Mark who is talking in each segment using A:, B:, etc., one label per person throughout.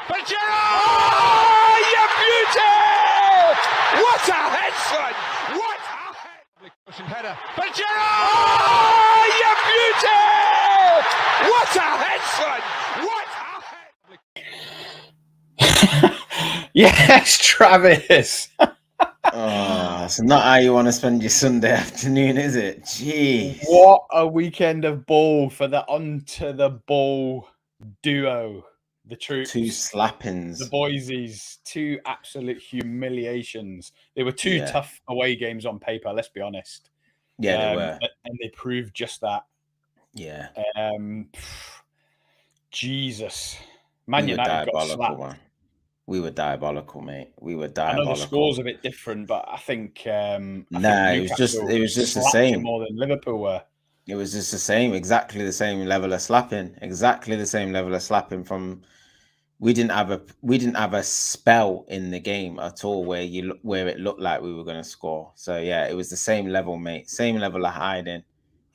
A: But Gerrard! Oh, you beauty! What a head, son! What a head! Header. But Gerrard! Oh, you beauty! What a head, son! What a head!
B: Yes, Travis.
C: Oh, it's not how you want to spend your Sunday afternoon, is it? Jeez.
B: What a weekend of ball for the onto the ball duo. The troops.
C: 2 slappings.
B: The Boise's, 2 absolute humiliations. They were 2 tough away games on paper, let's be honest.
C: Yeah, they were.
B: And they proved just that.
C: Yeah.
B: Jesus. Man United got slapped. Man.
C: We were diabolical, mate. We were
B: I
C: diabolical.
B: know the score's a bit different, but I think
C: it was just the same.
B: More than Liverpool were.
C: It was just the same, exactly the same level of slapping. Exactly the same level of slapping from. We didn't have a spell in the game at all where it looked like we were going to score. So yeah, it was the same level, mate. Same level of hiding.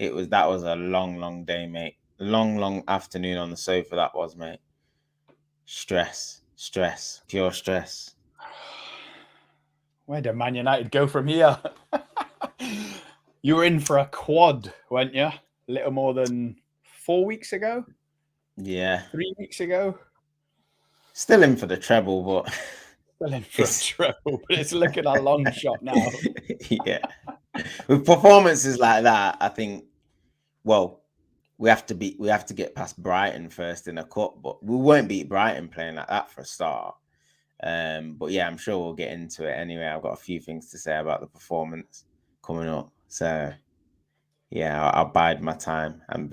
C: That was a long day, mate. Long afternoon on the sofa. That was, mate. Stress, pure stress.
B: Where did Man United go from here? You were in for a quad, weren't you? A little more than 4 weeks ago.
C: Yeah.
B: 3 weeks ago.
C: Still in for the treble, but
B: still in for a treble, but it's looking a long shot now.
C: Yeah. With performances like that, I think, well, we have to get past Brighton first in a cup, but we won't beat Brighton playing like that for a start. But yeah, I'm sure we'll get into it anyway. I've got a few things to say about the performance coming up. So yeah, I'll bide my time and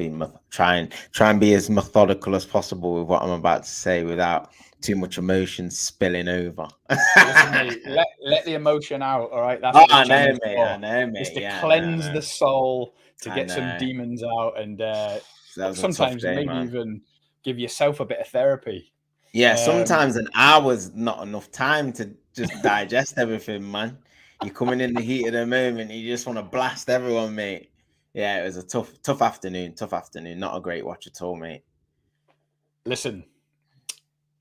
C: try and be as methodical as possible with what I'm about to say without too much emotion spilling over.
B: Listen, mate, let the emotion out, all right? That's
C: I know, mate.
B: It's to cleanse the soul, to get some demons out, and sometimes maybe even give yourself a bit of therapy.
C: Yeah, sometimes an hour's not enough time to just digest everything, man. You're coming in the heat of the moment, you just want to blast everyone, mate. Yeah, it was a tough afternoon. Not a great watch at all, mate.
B: Listen,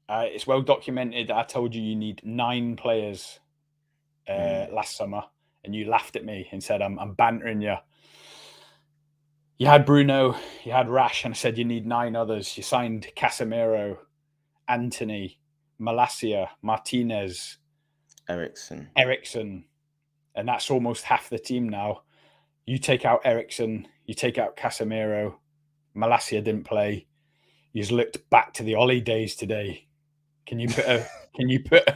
B: it's well documented. I told you need 9 players last summer, and you laughed at me and said, I'm bantering you. You had Bruno, you had Rash, and I said you need 9 others. You signed Casemiro, Anthony, Malacia, Martinez,
C: Eriksen.
B: And that's almost half the team now. You take out Eriksen, you take out Casemiro, Malacia didn't play. You just looked back to the Ollie days today. Can you put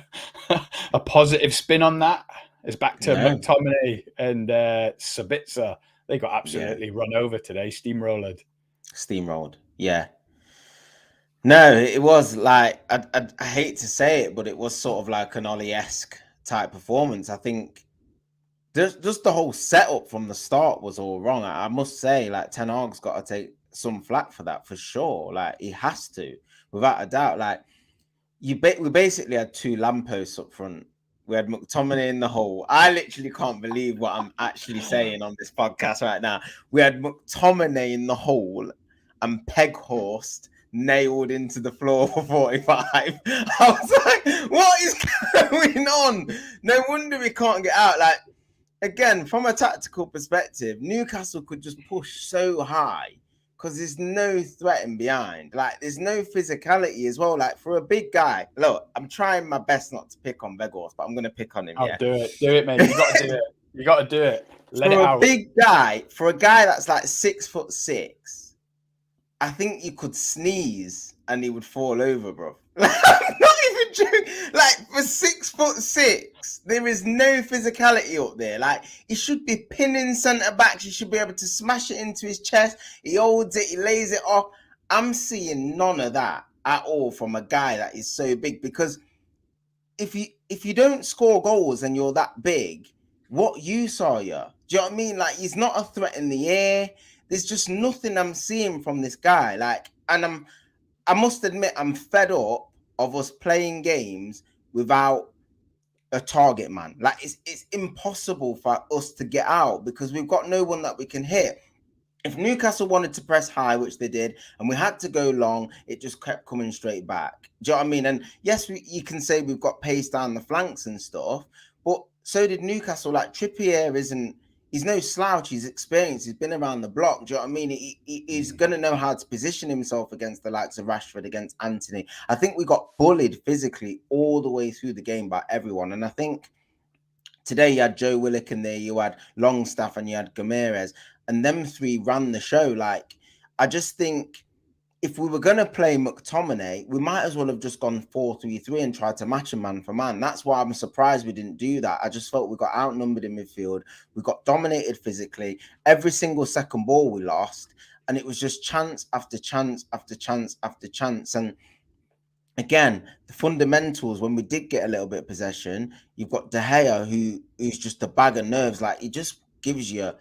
B: a positive spin on that? It's back to McTominay and Sabitzer. They got absolutely run over today, steamrolled.
C: Yeah. No, it was like I hate to say it, but it was sort of like an Ollie-esque type performance. I think just the whole setup from the start was all wrong. I must say, like, Ten Hag's got to take some flack for that for sure. Like, he has to, without a doubt. Like, we basically had 2 lampposts up front. We had McTominay in the hole. I literally can't believe what I'm actually saying on this podcast right now. We had McTominay in the hole and Weghorst nailed into the floor for 45. I was like, what is going on? No wonder we can't get out. Like, again, from a tactical perspective, Newcastle could just push so high because there's no threat in behind. Like, there's no physicality as well. Like, for a big guy, look, I'm trying my best not to pick on Weghorst, but I'm going to pick on him.
B: Oh, yeah. Do it, mate. You got to do it. You got to do it. Let it out.
C: For a guy that's like 6'6", I think you could sneeze and he would fall over, bro. Like, I'm not even joking. Like, for 6'6", there is no physicality up there. Like, he should be pinning centre backs. He should be able to smash it into his chest. He holds it. He lays it off. I'm seeing none of that at all from a guy that is so big. Because if you don't score goals and you're that big, what use are you? Do you know what I mean? Like, he's not a threat in the air. There's just nothing I'm seeing from this guy. Like, and I must admit, I'm fed up of us playing games without a target man. Like, it's impossible for us to get out because we've got no one that we can hit. If Newcastle wanted to press high, which they did, and we had to go long, it just kept coming straight back. Do you know what I mean? And yes, you can say we've got pace down the flanks and stuff, but so did Newcastle. Like Trippier he's no slouch. He's experienced. He's been around the block. Do you know what I mean? He's going to know how to position himself against the likes of Rashford, against Anthony. I think we got bullied physically all the way through the game by everyone. And I think today you had Joe Willock in there, you had Longstaff, and you had Gameres, and them three ran the show. Like, I just think if we were going to play McTominay, we might as well have just gone 4-3-3 and tried to match him man for man. That's why I'm surprised we didn't do that. I just felt we got outnumbered in midfield. We got dominated physically. Every single second ball we lost, and it was just chance after chance after chance after chance. And again, the fundamentals, when we did get a little bit of possession, you've got De Gea, who's just a bag of nerves. Like, he just gives you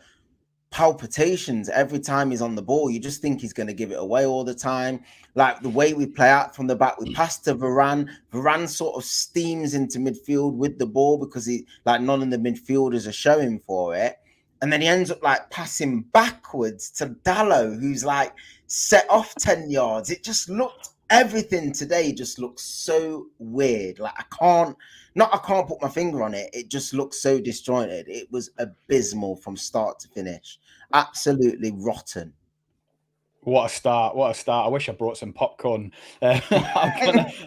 C: palpitations every time he's on the ball. You just think he's going to give it away all the time. Like, the way we play out from the back, we pass to Varane. Varane sort of steams into midfield with the ball because none of the midfielders are showing for it. And then he ends up like passing backwards to Dallo, who's like set off 10 yards. It just looked, everything today just looks so weird. Like, I can't put my finger on it. It just looks so disjointed. It was abysmal from start to finish. Absolutely rotten.
B: What a start. What a start. I wish I brought some popcorn. I'm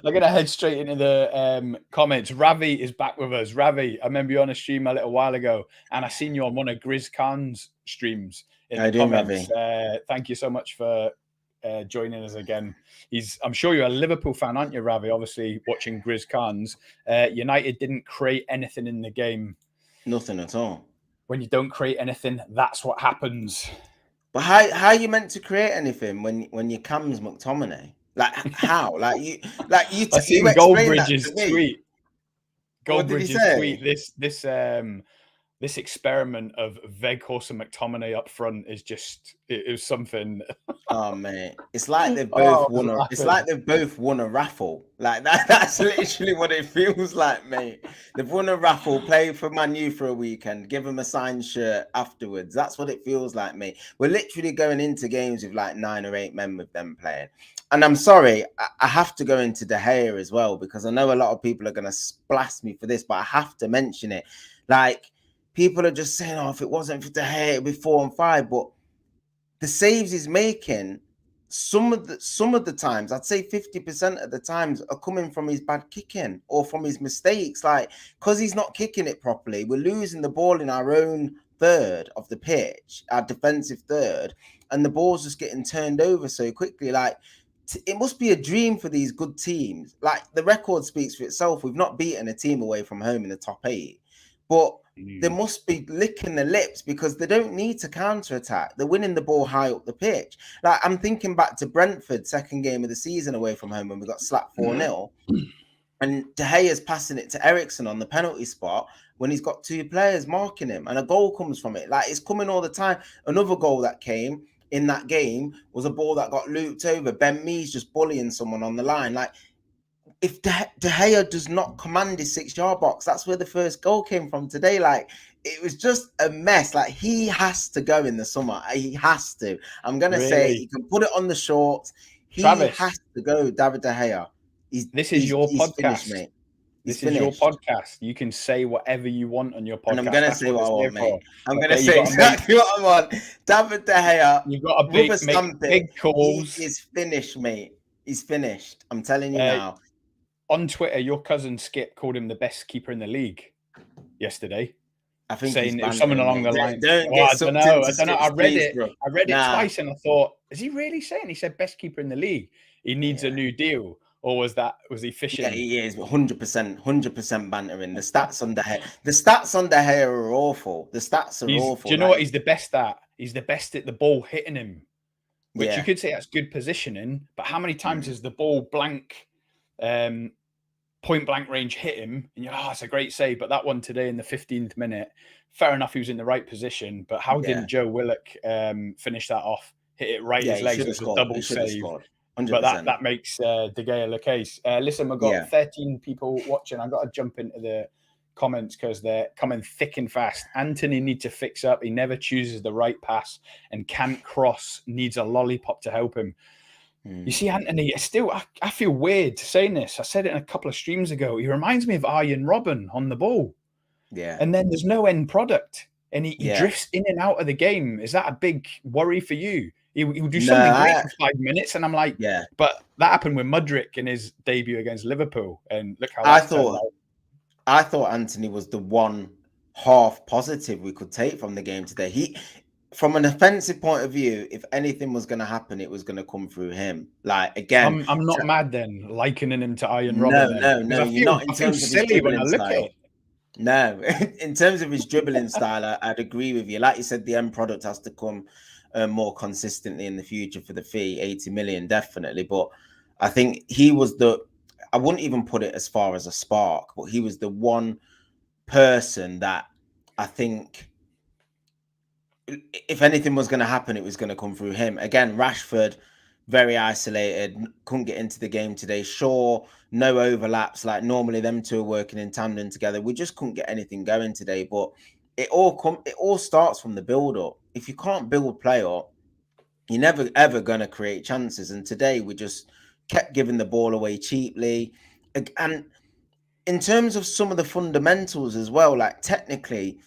B: gonna head straight into the comments. Ravi is back with us. Ravi, I remember you on a stream a little while ago, and I seen you on one of Grizz Khan's streams in the comments. Thank you so much for joining us again. I'm sure you're a Liverpool fan, aren't you, Ravi? Obviously, watching Grizz Khan's. United didn't create anything in the game.
C: Nothing at all.
B: When you don't create anything, that's what happens.
C: But how are you meant to create anything when you Cam's McTominay? Like, how? I
B: seen Goldbridge's tweet. Goldbridge's tweet. This experiment of Weghorst and McTominay up front is just it was something.
C: Oh man, it's like they've both won a. It's like they've both won a raffle. Like that. That's literally what it feels like, mate. They've won a raffle, played for Man U for a weekend, give them a signed shirt afterwards. That's what it feels like, mate. We're literally going into games with like 9 or 8 men with them playing. And I'm sorry, I have to go into De Gea as well, because I know a lot of people are going to blast me for this, but I have to mention it. Like, people are just saying, oh, if it wasn't for De Gea, it'd be 4 and 5. But the saves he's making, some of the times, I'd say 50% of the times, are coming from his bad kicking or from his mistakes. Like, because he's not kicking it properly, we're losing the ball in our own third of the pitch, our defensive third, and the ball's just getting turned over so quickly. Like, it must be a dream for these good teams. Like, the record speaks for itself. We've not beaten a team away from home in the top 8, but they must be licking their lips because they don't need to counter-attack. They're winning the ball high up the pitch. Like, I'm thinking back to Brentford, second game of the season away from home when we got slapped 4-0. And De Gea's passing it to Eriksen on the penalty spot when he's got 2 players marking him, and a goal comes from it. Like, it's coming all the time. Another goal that came in that game was a ball that got looped over. Ben Mee's just bullying someone on the line. Like, if De Gea does not command his 6-yard box, that's where the first goal came from today. Like, it was just a mess. Like, he has to go in the summer. He has to. I'm going to say, you can put it on the shorts. Travis, has to go, David De Gea.
B: This is your podcast.
C: Finished, mate.
B: This is your podcast. You can say whatever you want on your podcast.
C: And I'm going to say what I want, mate. I'm going to say exactly what I want. David De Gea.
B: You've got to make big calls.
C: He is finished, mate. He's finished. I'm telling you now.
B: On Twitter, your cousin Skip called him the best keeper in the league yesterday.
C: I think
B: saying it was something along the lines.
C: I don't know.
B: I read it. I read it twice, and I thought, is he really saying? He said best keeper in the league. He needs a new deal, or was he fishing?
C: Yeah, he is 100% bantering. The stats on De Gea are awful. The stats are awful.
B: Do you know what he's the best at? He's the best at the ball hitting him, which you could say that's good positioning. But how many times has the ball point blank range hit him, and you're it's a great save, but that one today in the 15th minute, fair enough, he was in the right position, but how didn't Joe Willock finish that off, hit it right his legs? It was a double save. 100%. But that makes De Gea look ace. Listen, we've got 13 people watching. I've got to jump into the comments because they're coming thick and fast. Anthony needs to fix up. He never chooses the right pass and can't cross. Needs a lollipop to help him. You see, Anthony, I feel weird saying this. I said it in a couple of streams ago. He reminds me of Arjen Robben on the ball.
C: Yeah.
B: And then there's no end product. And he drifts in and out of the game. Is that a big worry for you? He'll do something great for 5 minutes. And I'm like, but that happened with Mudryk in his debut against Liverpool. And look how
C: I thought Anthony was the one half positive we could take from the game today. From an offensive point of view, if anything was going to happen, it was going to come through him. Like, again,
B: I'm not mad then, likening him to Arjen Robben.
C: No, you're not. In terms of his dribbling style. No, in terms of his dribbling style, I'd agree with you. Like you said, the end product has to come more consistently in the future for the fee, 80 million, definitely. But I think he was I wouldn't even put it as far as a spark, but he was the one person that I think, if anything was going to happen, it was going to come through him. Again, Rashford, very isolated, couldn't get into the game today. Sure, no overlaps. Like normally them two are working in tandem together. We just couldn't get anything going today. But it all starts from the build-up. If you can't build play up, you're never, ever going to create chances. And today we just kept giving the ball away cheaply. And in terms of some of the fundamentals as well, like technically,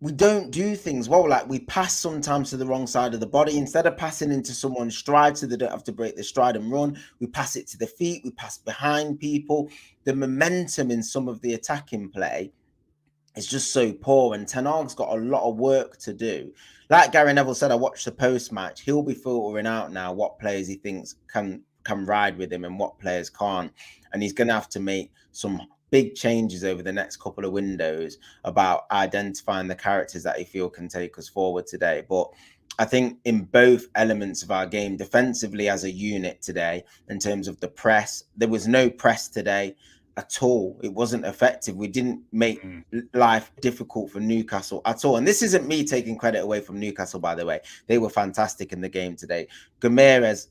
C: we don't do things well. Like we pass sometimes to the wrong side of the body. Instead of passing into someone's stride so they don't have to break the stride and run, we pass it to the feet. We pass behind people. The momentum in some of the attacking play is just so poor. And Ten Hag's got a lot of work to do. Like Gary Neville said, I watched the post-match. He'll be filtering out now what players he thinks can ride with him and what players can't. And he's going to have to make some big changes over the next couple of windows about identifying the characters that he feel can take us forward today. But I think in both elements of our game, defensively as a unit today, in terms of the press, there was no press today at all. It wasn't effective. We didn't make life difficult for Newcastle at all. And this isn't me taking credit away from Newcastle, by the way. They were fantastic in the game today. Gomes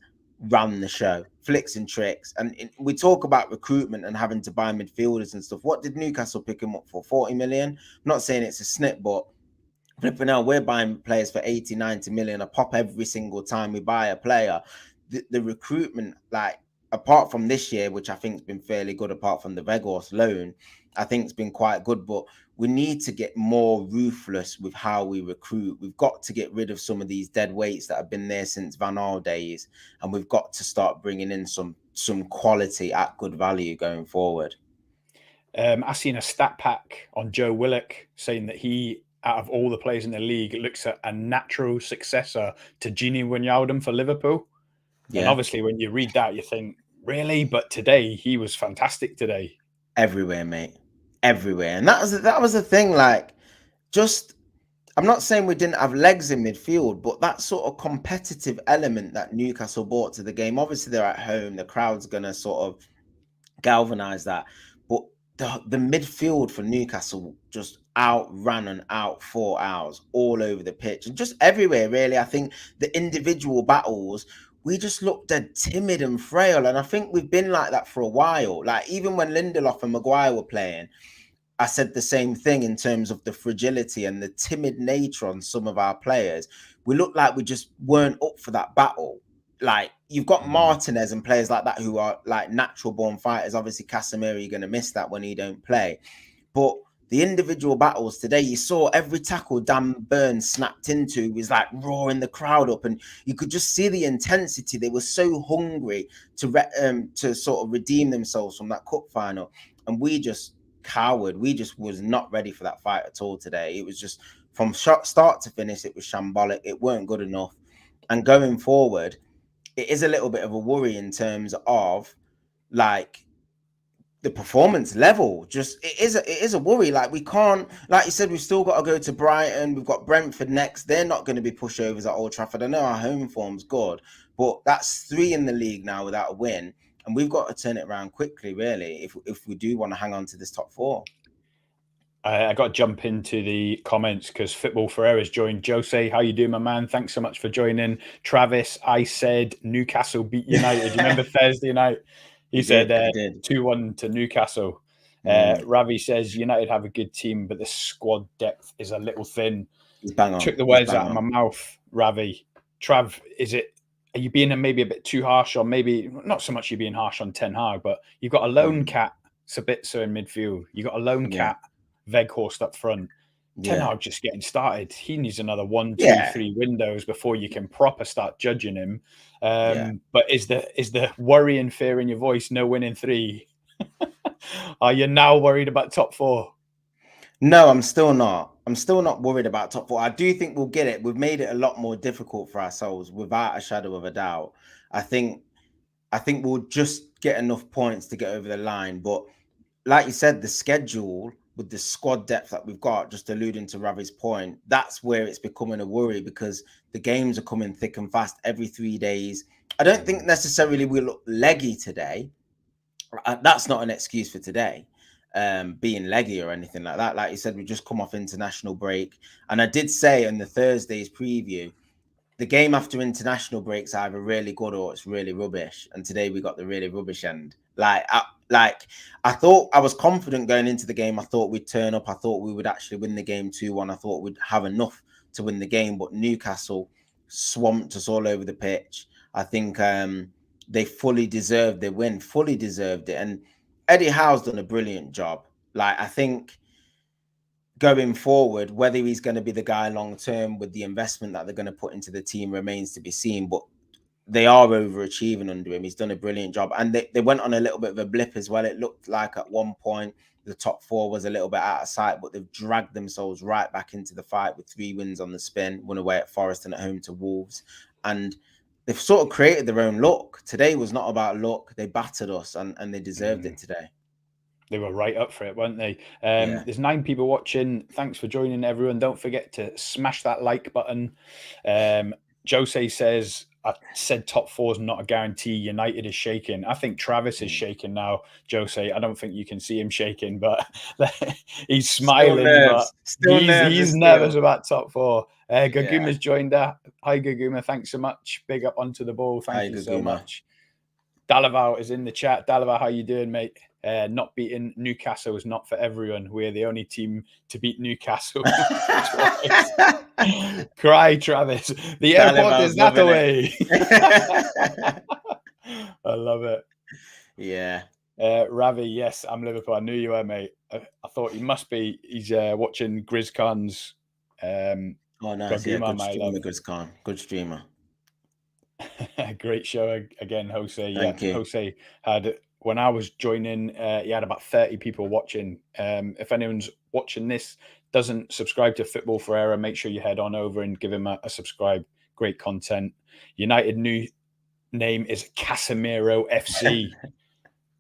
C: ran the show, flicks and tricks. And we talk about recruitment and having to buy midfielders and stuff. What did Newcastle pick him up for? 40 million? I'm not saying it's a snip, but flipping out, we're buying players for 80, 90 million a pop every single time we buy a player. The recruitment, like, apart from this year, which I think has been fairly good, apart from the Weghorst loan, I think it's been quite good. But we need to get more ruthless with how we recruit. We've got to get rid of some of these dead weights that have been there since Van Gaal days, and we've got to start bringing in some quality at good value going forward.
B: I seen a stat pack on Joe Willock saying that he, out of all the players in the league, looks at a natural successor to Gini Wijnaldum for Liverpool. Yeah. And obviously, when you read that, you think, really? But today, he was fantastic today.
C: Everywhere, mate. Everywhere. And that was the thing, like, just, I'm not saying we didn't have legs in midfield, but that sort of competitive element that Newcastle brought to the game, obviously they're at home, the crowd's going to sort of galvanise that. But the midfield for Newcastle just outran and outfought ours all over the pitch and just everywhere, really. I think the individual battles, we just looked dead timid and frail. And I think we've been like that for a while. Like, even when Lindelof and Maguire were playing, I said the same thing in terms of the fragility and the timid nature on some of our players. We looked like we just weren't up for that battle. Like, you've got Martinez and players like that who are like natural born fighters. Obviously, Casemiro, you're going to miss that when he don't play. But the individual battles today, you saw every tackle Dan Burns snapped into was like roaring the crowd up, and you could just see the intensity. They were so hungry to sort of redeem themselves from that cup final, and we just cowered. We just was not ready for that fight at all today. It was just from start to finish, it was shambolic. It weren't good enough. And going forward, it is a little bit of a worry in terms of like the performance level. Just it is a worry. Like, we can't, like you said, we've still got to go to Brighton. We've got Brentford next. They're not going to be pushovers at Old Trafford. I know our home form's good, but that's 3 in the league now without a win, and we've got to turn it around quickly, really, if we do want to hang on to this top 4.
B: I got to jump into the comments because Football Ferreira's joined. Jose, how you doing, my man? Thanks so much for joining. Travis, I said Newcastle beat United. You remember Thursday night? He said 2-1 to Newcastle. Ravi says United have a good team, but the squad depth is a little thin.
C: He's bang on.
B: Took the words out of my mouth, Ravi. Trav, are you being maybe a bit too harsh, or maybe not so much you being harsh on Ten Hag, but you've got a lone cat, Sabitzer in midfield. You got a lone cat, Weghorst up front. Ten Hag just getting started. He needs another 1, 2, 3 windows before you can proper start judging him. But is the worry and fear in your voice? No winning 3. Are you now worried about top 4?
C: No, I'm still not. I'm still not worried about top 4. I do think we'll get it. We've made it a lot more difficult for ourselves, without a shadow of a doubt. I think we'll just get enough points to get over the line. But like you said, the schedule with the squad depth that we've got, just alluding to Ravi's point, that's where it's becoming a worry, because the games are coming thick and fast every 3 days. I don't think necessarily we look leggy today. That's not an excuse for today. Being leggy or anything like that. Like you said, we just come off international break. And I did say in the Thursday's preview, the game after international breaks either really good or it's really rubbish. And today we got the really rubbish end. I thought I was confident going into the game. I thought we'd turn up. I thought we would actually win the game 2-1. I thought we'd have enough to win the game. But Newcastle swamped us all over the pitch. I think they fully deserved their win, fully deserved it. And Eddie Howe's done a brilliant job. Like, I think going forward, whether he's going to be the guy long term with the investment that they're going to put into the team remains to be seen. But they are overachieving under him. He's done a brilliant job. And they went on a little bit of a blip as well. It looked like at one point the top 4 was a little bit out of sight, but they've dragged themselves right back into the fight with 3 wins on the spin, one away at Forest and at home to Wolves. And they've sort of created their own luck. Today was not about luck. They battered us and they deserved it today.
B: They were right up for it, weren't they? There's 9 people watching. Thanks for joining, everyone. Don't forget to smash that like button. Jose says, I said top 4 is not a guarantee. United is shaking. I think Travis is shaking now, Jose. I don't think you can see him shaking, but he's smiling. He's nervous about top 4. Gaguma's joined that. Hi, Gaguma. Thanks so much. Big up onto the ball. Thank you so much. Dalaval is in the chat. Dalaval, how you doing, mate? Not beating Newcastle is not for everyone. We're the only team to beat Newcastle. Cry, Travis. The airport is that away. I love it.
C: Yeah.
B: Ravi, yes, I'm Liverpool. I knew you were, mate. I thought he must be. He's watching Grizz Khan's.
C: Oh, nice. Yeah, good streamer, Grizz Khan. Good streamer.
B: Great show again, Jose.
C: Thank you.
B: Jose had, when I was joining, he had about 30 people watching. If anyone's watching this, doesn't subscribe to Football Forever, make sure you head on over and give him a subscribe. Great content. United new name is Casemiro FC.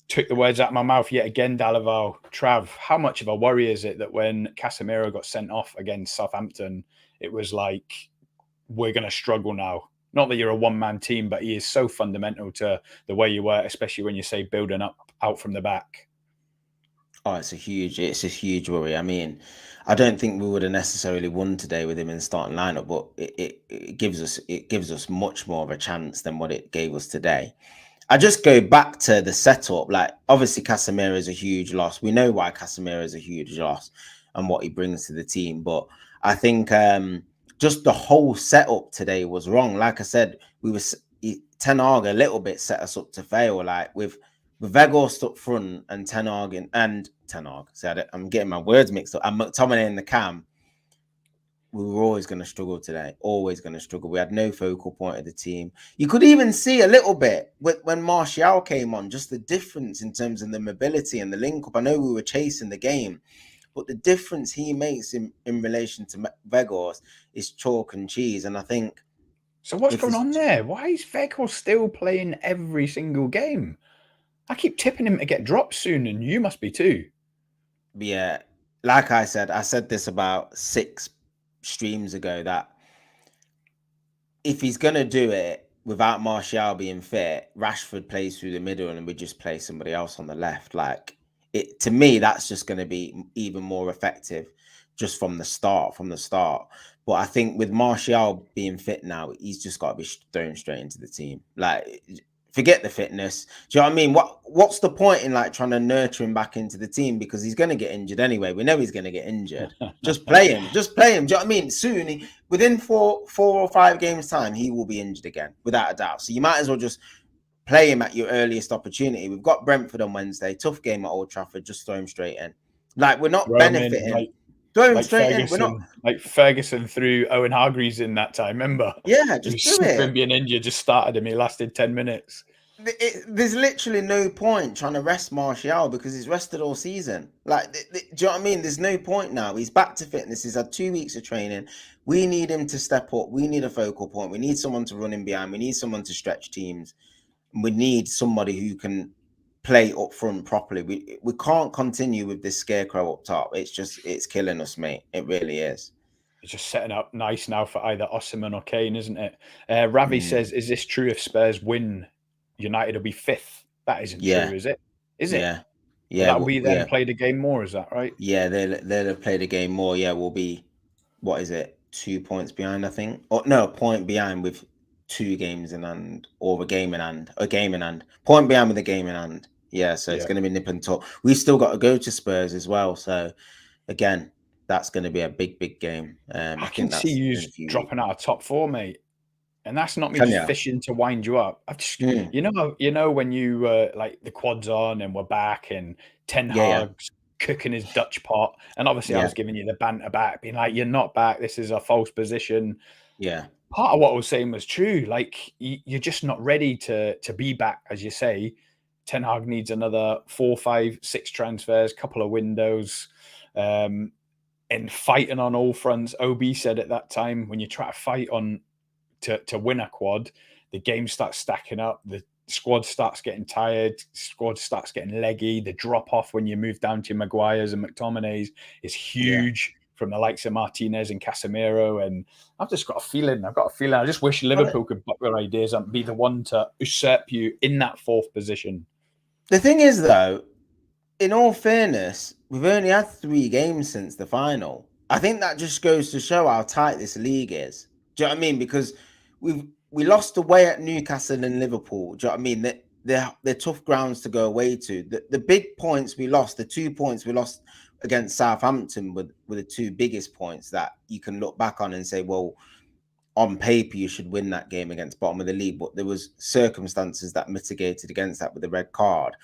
B: Took the words out of my mouth yet again, Dalaval. Trav, how much of a worry is it that when Casemiro got sent off against Southampton, it was like, we're going to struggle now? Not that you're a one-man team, but he is so fundamental to the way you work, especially when you say building up out from the back.
C: Oh, it's a huge worry. I mean, I don't think we would have necessarily won today with him in the starting lineup, but it gives us much more of a chance than what it gave us today. I just go back to the setup. Like, obviously, Casemiro is a huge loss. We know why Casemiro is a huge loss and what he brings to the team, but I think just the whole setup today was wrong. Like I said, Ten Hag a little bit set us up to fail. Like with Weghorst up front and Ten Hag. So I'm getting my words mixed up. And McTominay in the cam. We were always going to struggle today. Always going to struggle. We had no focal point of the team. You could even see a little bit when Martial came on, just the difference in terms of the mobility and the link up. I know we were chasing the game, but the difference he makes in relation to Weghorst is chalk and cheese. And I think...
B: So what's going on there? Why is Weghorst still playing every single game? I keep tipping him to get dropped soon, and you must be too.
C: Yeah. Like I said this about 6 streams ago, that if he's going to do it without Martial being fit, Rashford plays through the middle and we just play somebody else on the left. Like, to me, that's just going to be even more effective just from the start. But I think with Martial being fit now, he's just got to be thrown straight into the team. Like, forget the fitness. Do you know what I mean? What's the point in like trying to nurture him back into the team, because he's going to get injured anyway. We know he's going to get injured. Just play him. Just play him. Do you know what I mean? Soon, within four or 5 games time, he will be injured again, without a doubt. So you might as well just play him at your earliest opportunity. We've got Brentford on Wednesday, tough game at Old Trafford. Just throw him straight in. Like, we're not benefiting. Throw him straight in. We're not
B: like Ferguson threw Owen Hargreaves in that time. Remember?
C: Yeah, just do it.
B: Him being injured, just started him. He lasted 10 minutes.
C: There's literally no point trying to rest Martial, because he's rested all season. Like, do you know what I mean? There's no point now. He's back to fitness. He's had 2 weeks of training. We need him to step up. We need a focal point. We need someone to run in behind. We need someone to stretch teams. We need somebody who can play up front properly. We can't continue with this scarecrow up top. It's killing us, mate. It really is.
B: It's just setting up nice now for either Osimhen or Kane, isn't it? Ravi says, is this true? If Spurs win, United will be 5th. That isn't true, is it? Is it?
C: Yeah.
B: That we then played a game more, is that right?
C: Yeah, they'll have played a game more. Yeah, we'll be, what is it, 2 points behind, I think? Or no, a point behind with 2 games in hand, or a game in hand. Point behind with a game in hand. Yeah, so it's going to be nip and tuck. We've still got to go to Spurs as well. So, again, that's going to be a big game.
B: I can see you dropping out of top 4, mate. And that's not me just fishing to wind you up. I've just, you know, when you like the quad's on and we're back and Ten Hag's cooking his Dutch pot. And obviously I was giving you the banter back, being like, you're not back. This is a false position.
C: Yeah.
B: Part of what I was saying was true. Like, you're just not ready to be back, as you say. Ten Hag needs another 4, 5, 6 transfers, couple of windows, and fighting on all fronts. OB said at that time, when you try to fight on to win a quad, the game starts stacking up. The squad starts getting tired. Squad starts getting leggy. The drop off when you move down to Maguire's and McTominay's is huge from the likes of Martinez and Casemiro. And I've just got a feeling. I just wish Liverpool could buck their ideas and be the one to usurp you in that 4th position.
C: The thing is, though, in all fairness, we've only had 3 games since the final. I think that just goes to show how tight this league is. Do you know what I mean? Because we lost away at Newcastle and Liverpool. Do you know what I mean? They're tough grounds to go away to. The big points we lost, the 2 points we lost against Southampton were the 2 biggest points that you can look back on and say, well, on paper, you should win that game against bottom of the league. But there was circumstances that mitigated against that with the red card.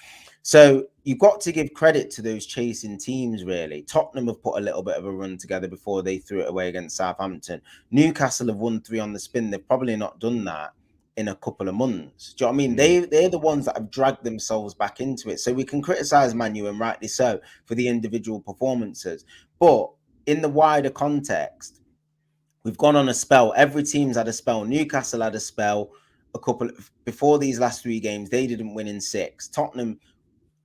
C: So you've got to give credit to those chasing teams, really. Tottenham have put a little bit of a run together before they threw it away against Southampton. Newcastle have won 3 on the spin. They've probably not done that in a couple of months. Do you know what I mean? They're the ones that have dragged themselves back into it. So we can criticise Man U, and rightly so, for the individual performances. But in the wider context, we've gone on a spell. Every team's had a spell. Newcastle had a spell before these last 3 games. They didn't win in 6. Tottenham,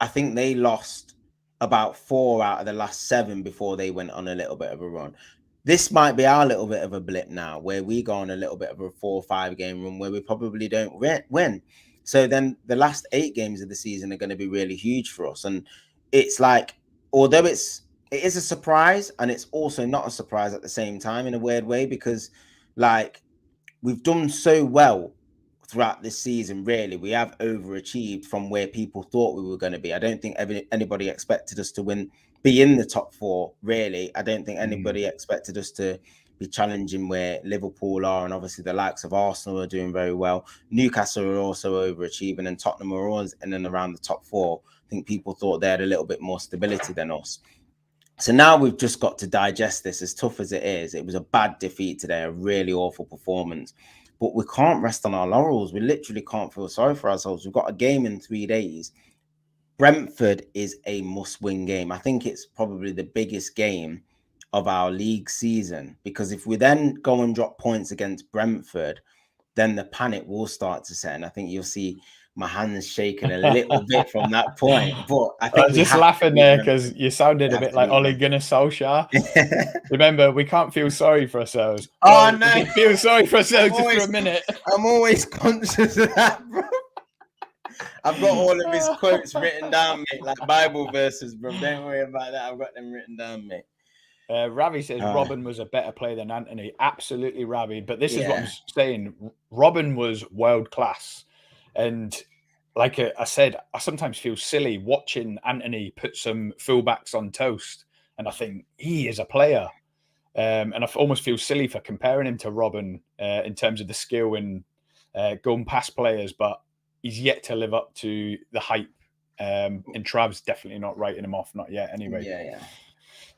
C: I think they lost about 4 out of the last 7 before they went on a little bit of a run. This might be our little bit of a blip now, where we go on a little bit of a 4 or 5 game run where we probably don't win. So then the last 8 games of the season are going to be really huge for us. And it's like, although it is a surprise, and it's also not a surprise at the same time in a weird way, because like we've done so well throughout this season. Really, we have overachieved from where people thought we were going to be. I don't think anybody expected us to be in the top 4. Really, I don't think anybody expected us to be challenging where Liverpool are, and obviously the likes of Arsenal are doing very well. Newcastle are also overachieving, and Tottenham are always in and around the top 4. I think people thought they had a little bit more stability than us. So now we've just got to digest this, as tough as it is. It was a bad defeat today, a really awful performance. But we can't rest on our laurels. We literally can't feel sorry for ourselves. We've got a game in 3 days. Brentford is a must-win game. I think it's probably the biggest game of our league season, because if we then go and drop points against Brentford, then the panic will start to set. And I think you'll see my hands shaking a little bit from that point. But I think
B: I was just laughing there because you sounded a bit like Ole Gunnar Solskjaer. Remember, we can't feel sorry for ourselves.
C: Oh, no.
B: We feel sorry for ourselves just for a minute.
C: I'm always conscious of that, bro. I've got all of his quotes written down, mate, like Bible verses, bro. Don't worry about that. I've got them written down, mate.
B: Ravi says Robin was a better player than Anthony. Absolutely, Ravi. But this is what I'm saying. Robin was world class. And like I said, I sometimes feel silly watching Anthony put some fullbacks on toast, and I think he is a player. And I almost feel silly for comparing him to Robin in terms of the skill and going past players, but he's yet to live up to the hype. And Trav's definitely not writing him off, not yet anyway.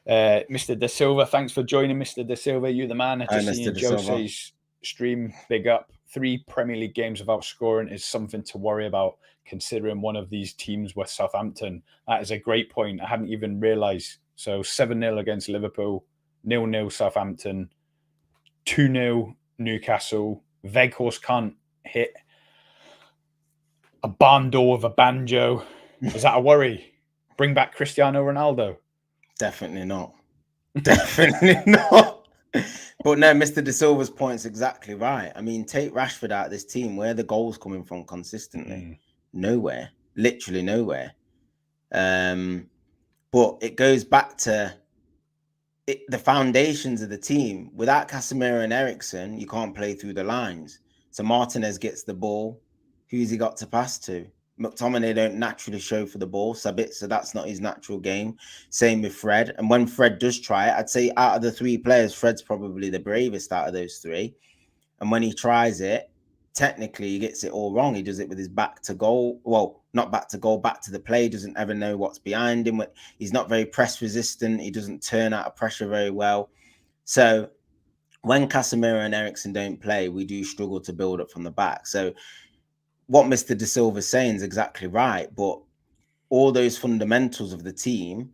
C: Yeah.
B: Mr. De Silva, thanks for joining, Mr. De Silva. You the man. I
C: Hi,
B: just
C: Mr.
B: seen
C: De Silva.
B: Jose's stream. Big up. 3 Premier League games without scoring is something to worry about, considering one of these teams was Southampton. That is a great point. I hadn't even realised. So 7-0 against Liverpool, 0-0 Southampton, 2-0 Newcastle. Weghorst can't hit a barn door with a banjo. Is that a worry? Bring back Cristiano Ronaldo?
C: Definitely not. Definitely not. But no, Mr. De Silva's point's exactly right. I mean, take Rashford out of this team. Where are the goals coming from consistently? Nowhere. Literally nowhere. But it goes back to the foundations of the team. Without Casemiro and Eriksen, you can't play through the lines. So Martinez gets the ball. Who's he got to pass to? McTominay don't naturally show for the ball, so that's not his natural game. Same with Fred. And when Fred does try it, I'd say out of the 3 players, Fred's probably the bravest out of those 3. And when he tries it, technically he gets it all wrong. He does it with his back to goal. Well, not back to goal, back to the play. Doesn't ever know what's behind him. He's not very press resistant. He doesn't turn out of pressure very well. So when Casemiro and Eriksen don't play, we do struggle to build up from the back. So what Mr. De Silva is saying is exactly right, but all those fundamentals of the team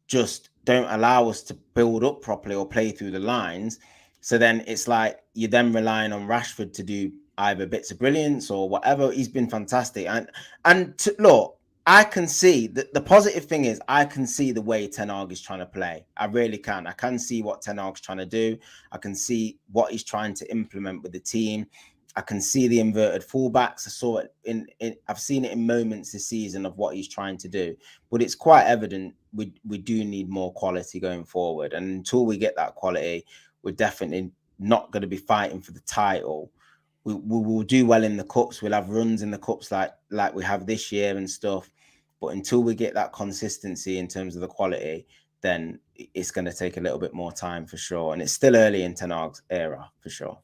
C: just don't allow us to build up properly or play through the lines. So then it's like you're then relying on Rashford to do either bits of brilliance or whatever. He's been fantastic. Look, I can see that the positive thing is I can see the way Ten Hag is trying to play. I really can. I can see what Ten Hag's trying to do. I can see what he's trying to implement with the team. I can see the inverted fullbacks. I saw it I've seen it in moments this season of what he's trying to do. But it's quite evident we do need more quality going forward. And until we get that quality, we're definitely not going to be fighting for the title. We will do well in the cups. We'll have runs in the cups like we have this year and stuff. But until we get that consistency in terms of the quality, then it's going to take a little bit more time for sure. And it's still early in Ten Hag's era for sure.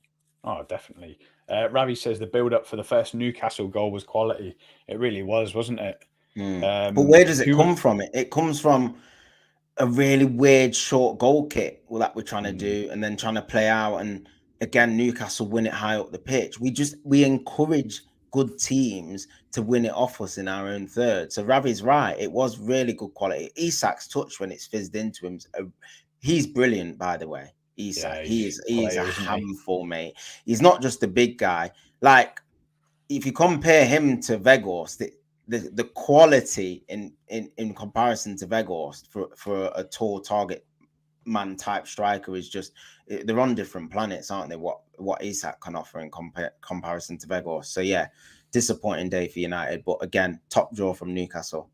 B: Oh, definitely. Ravi says the build-up for the first Newcastle goal was quality. It really was, wasn't it?
C: But where does it come from? It comes from a really weird short goal kick that we're trying to do and then trying to play out. And again, Newcastle win it high up the pitch. We encourage good teams to win it off us in our own third. So Ravi's right. It was really good quality. Isak's touch when it's fizzed into him. He's brilliant, by the way. Isak, yeah, he's a handful, mate. He's not just a big guy. Like, if you compare him to Weghorst, the quality in comparison to Weghorst for a tall target man type striker is just, they're on different planets, aren't they? What Isak can offer in comparison to Weghorst. So yeah, disappointing day for United, but again, top draw from Newcastle.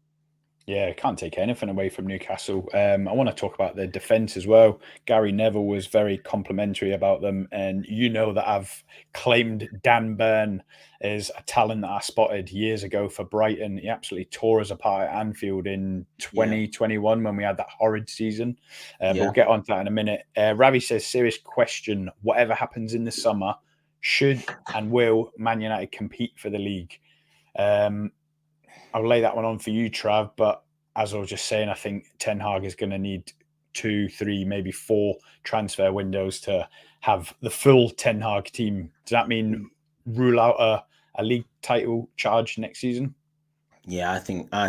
B: Yeah, can't take anything away from Newcastle. I want to talk about their defence as well. Gary Neville was very complimentary about them. And you know that I've claimed Dan Burn as a talent that I spotted years ago for Brighton. He absolutely tore us apart at Anfield in 2021 when we had that horrid season. But we'll get on to that in a minute. Ravi says, serious question. Whatever happens in the summer, should and will Man United compete for the league? I'll lay that one on for you, Trav. But as I was just saying, I think Ten Hag is going to need 2, 3, maybe 4 transfer windows to have the full Ten Hag team. Does that mean rule out a league title charge next season?
C: Yeah, I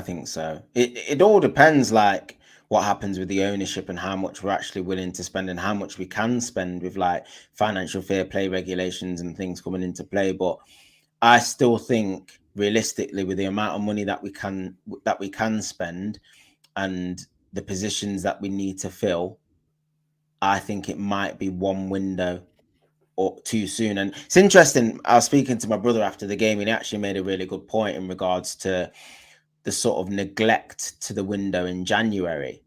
C: think so. It all depends, like what happens with the ownership and how much we're actually willing to spend and how much we can spend with like financial fair play regulations and things coming into play. But I still think realistically, with the amount of money that we can spend and the positions that we need to fill, I think it might be one window or too soon. And it's interesting, I was speaking to my brother after the game and he actually made a really good point in regards to the sort of neglect to the window in January.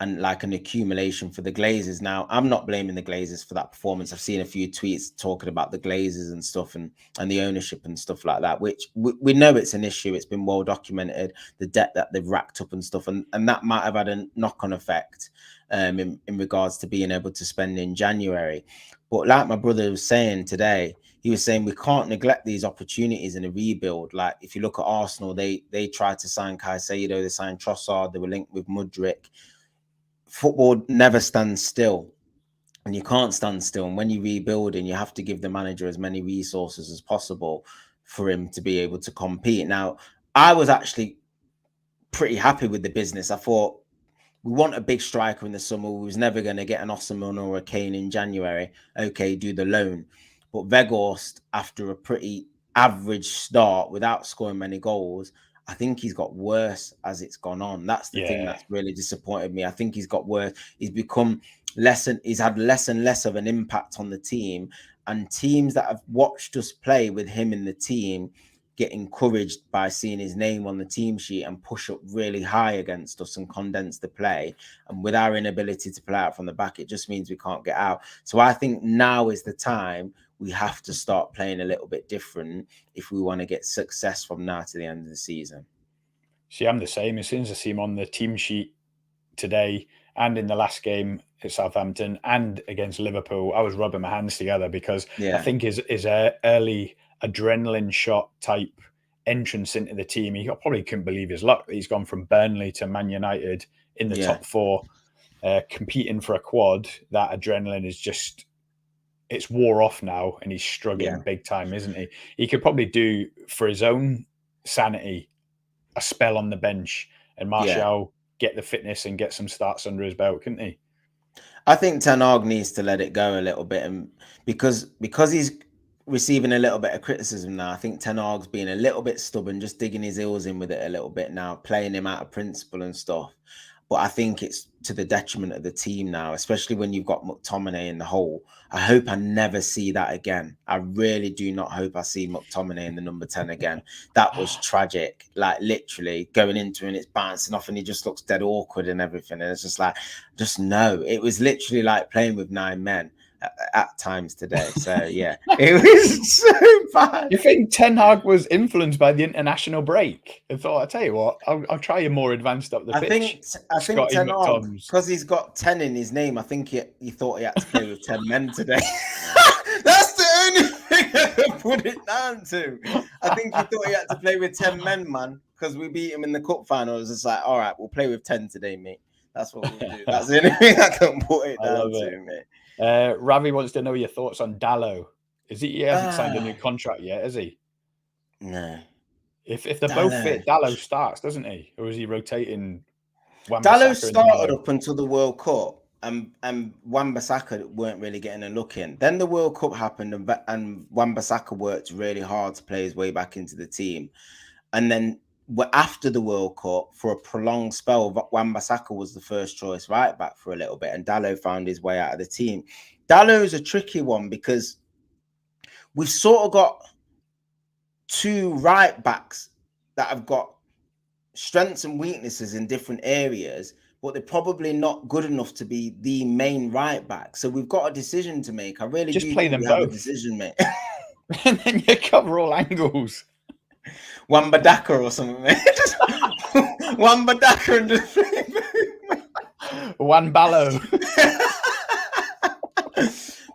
C: and like an accumulation for the Glazers. Now, I'm not blaming the Glazers for that performance. I've seen a few tweets talking about the Glazers and stuff and the ownership and stuff like that, which we know it's an issue. It's been well documented, the debt that they've racked up and stuff. And that might have had a knock-on effect in regards to being able to spend in January. But like my brother was saying today, he was saying we can't neglect these opportunities in a rebuild. Like if you look at Arsenal, they tried to sign Caicedo, they signed Trossard, they were linked with Mudryk. Football never stands still, and you can't stand still. And when you rebuild, and you have to give the manager as many resources as possible for him to be able to compete. Now, I was actually pretty happy with the business. I thought we want a big striker in the summer. We was never going to get an Osimhen or a Kane in January. Okay, do the loan. But Weghorst, after a pretty average start without scoring many goals, I think he's got worse as it's gone on. That's the thing that's really disappointed me. I think he's got worse. He's become he's had less and less of an impact on the team. And teams that have watched us play with him in the team get encouraged by seeing his name on the team sheet and push up really high against us and condense the play. And with our inability to play out from the back, it just means we can't get out. So I think now is the time we have to start playing a little bit different if we want to get success from now to the end of the season.
B: See, I'm the same. As soon as I see him on the team sheet today and in the last game at Southampton and against Liverpool, I was rubbing my hands together because I think his early adrenaline shot type entrance into the team, he probably couldn't believe his luck. He's gone from Burnley to Man United in the top four, competing for a quad. That adrenaline is just, it's wore off now, and he's struggling big time, isn't he? He could probably do, for his own sanity, a spell on the bench and Martial get the fitness and get some starts under his belt, couldn't he?
C: I think Ten Hag needs to let it go a little bit, and because he's receiving a little bit of criticism now, I think Ten Hag's being a little bit stubborn, just digging his heels in with it a little bit now, playing him out of principle and stuff. But I think it's to the detriment of the team now, especially when you've got McTominay in the hole. I hope I never see that again. I really do not hope I see McTominay in the number 10 again. That was tragic. Like literally going into it and it's bouncing off and he just looks dead awkward and everything. And it's just like, just no. It was literally like playing with 9 men at times today. So yeah, it was so bad.
B: You think Ten Hag was influenced by the international break? I thought, I tell you what, I'll try you more advanced up the pitch.
C: I think Ten Hag, because he's got 10 in his name, I think he thought he had to play with 10 men today. That's the only thing I can put it down to. I think he thought he had to play with 10 men, man, because we beat him in the cup final. It was just like, all right, we'll play with 10 today, mate. That's what we'll do. That's the only thing I can put it down to, mate.
B: Ravi wants to know your thoughts on Dalot. He hasn't signed a new contract yet, has he?
C: No.
B: If they're both fit, Dalot starts, doesn't he? Or is he rotating?
C: Dalot started up until the World Cup, and Wan-Bissaka weren't really getting a look in. Then the World Cup happened, and Wan-Bissaka worked really hard to play his way back into the team. And then after the World Cup, for a prolonged spell, Wan-Bissaka was the first choice right back for a little bit, and Dalot found his way out of the team. Dalot is a tricky one because we've sort of got 2 right backs that have got strengths and weaknesses in different areas, but they're probably not good enough to be the main right back. So we've got a decision to make. I really
B: just play them both.
C: Have a decision, mate.
B: And then you cover all angles.
C: Wan-Bissaka or something, mate. Just Wan-Bissaka and just
B: Wan-Ballo.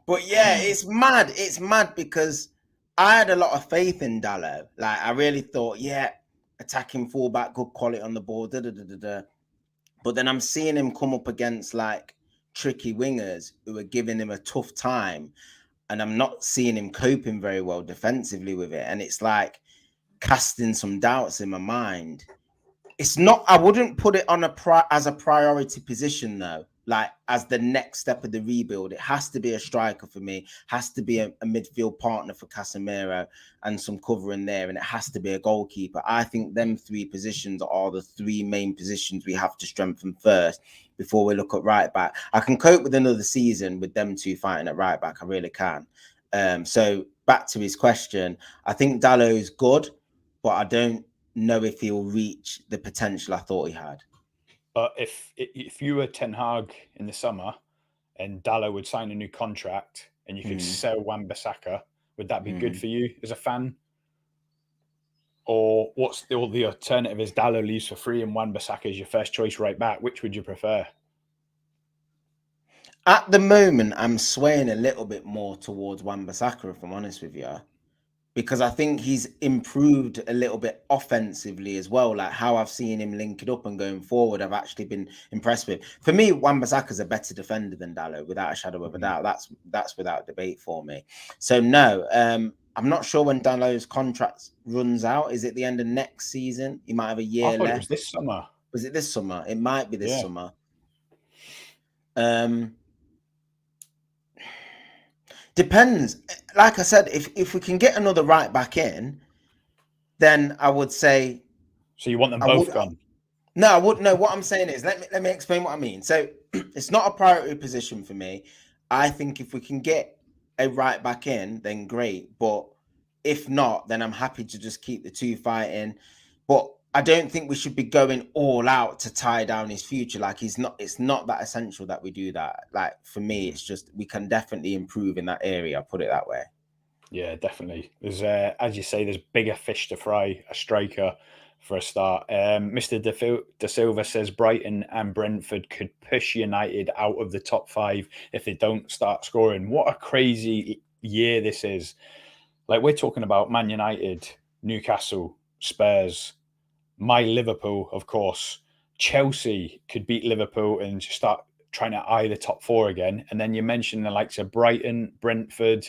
C: But yeah, it's mad. It's mad because I had a lot of faith in Dalot. Like I really thought, attacking fullback, good quality on the ball, But then I'm seeing him come up against like tricky wingers who are giving him a tough time, and I'm not seeing him coping very well defensively with it. And it's like casting some doubts in my mind. It's not, I wouldn't put it on as a priority position though. Like as the next step of the rebuild, it has to be a striker for me, has to be a midfield partner for Casemiro and some cover in there, and it has to be a goalkeeper. I think them 3 positions are the 3 main positions we have to strengthen first before we look at right back. I can cope with another season with them 2 fighting at right back. I really can. So back to his question, I think Dalot is good, but I don't know if he'll reach the potential I thought he had.
B: But if you were Ten Hag in the summer and Dalot would sign a new contract and you could sell Wan-Bissaka, would that be good for you as a fan? Or what's the alternative is Dalot leaves for free and Wan-Bissaka is your first choice right back? Which would you prefer?
C: At the moment, I'm swaying a little bit more towards Wan-Bissaka, if I'm honest with you, because I think he's improved a little bit offensively as well. Like how I've seen him link it up and going forward, I've actually been impressed with. For me, Wan-Bissaka's a better defender than Dalot, without a shadow of a doubt. That's without debate for me. So no, I'm not sure when Dalot's contract runs out. Is it the end of next season? He might have a year left.
B: It was this summer.
C: Was it this summer? It might be this summer. Depends. Like I said, if we can get another right back in, then I would say.
B: So you want them both gone?
C: No, I wouldn't. No, what I'm saying is, let me explain what I mean. So it's not a priority position for me. I think if we can get a right back in, then great. But if not, then I'm happy to just keep the two fighting. But I don't think we should be going all out to tie down his future. Like it's not that essential that we do that. Like for me, it's just we can definitely improve in that area. Put it that way.
B: Yeah, definitely. There's as you say, there's bigger fish to fry. A striker for a start. Mr. De Silva says Brighton and Brentford could push United out of the top 5 if they don't start scoring. What a crazy year this is. Like we're talking about Man United, Newcastle, Spurs. My Liverpool, of course, Chelsea could beat Liverpool and just start trying to eye the top 4 again. And then you mentioned the likes of Brighton, Brentford,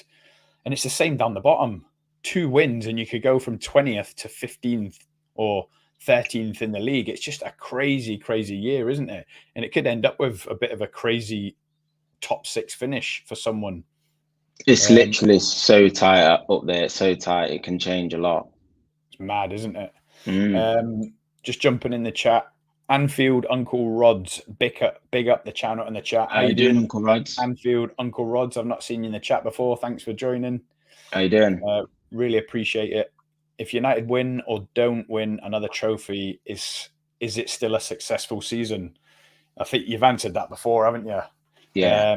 B: and it's the same down the bottom. 2 wins and you could go from 20th to 15th or 13th in the league. It's just a crazy, crazy year, isn't it? And it could end up with a bit of a crazy top 6 finish for someone.
C: It's literally so tight up there. It's so tight. It can change a lot.
B: It's mad, isn't it? Just jumping in the chat. Anfield Uncle Rods, big up the channel in the chat.
C: How you doing, Uncle Rods?
B: Anfield Uncle Rods. I've not seen you in the chat before. Thanks for joining.
C: How you doing?
B: Really appreciate it. If United win or don't win another trophy, is it still a successful season? I think you've answered that before, haven't you?
C: Yeah.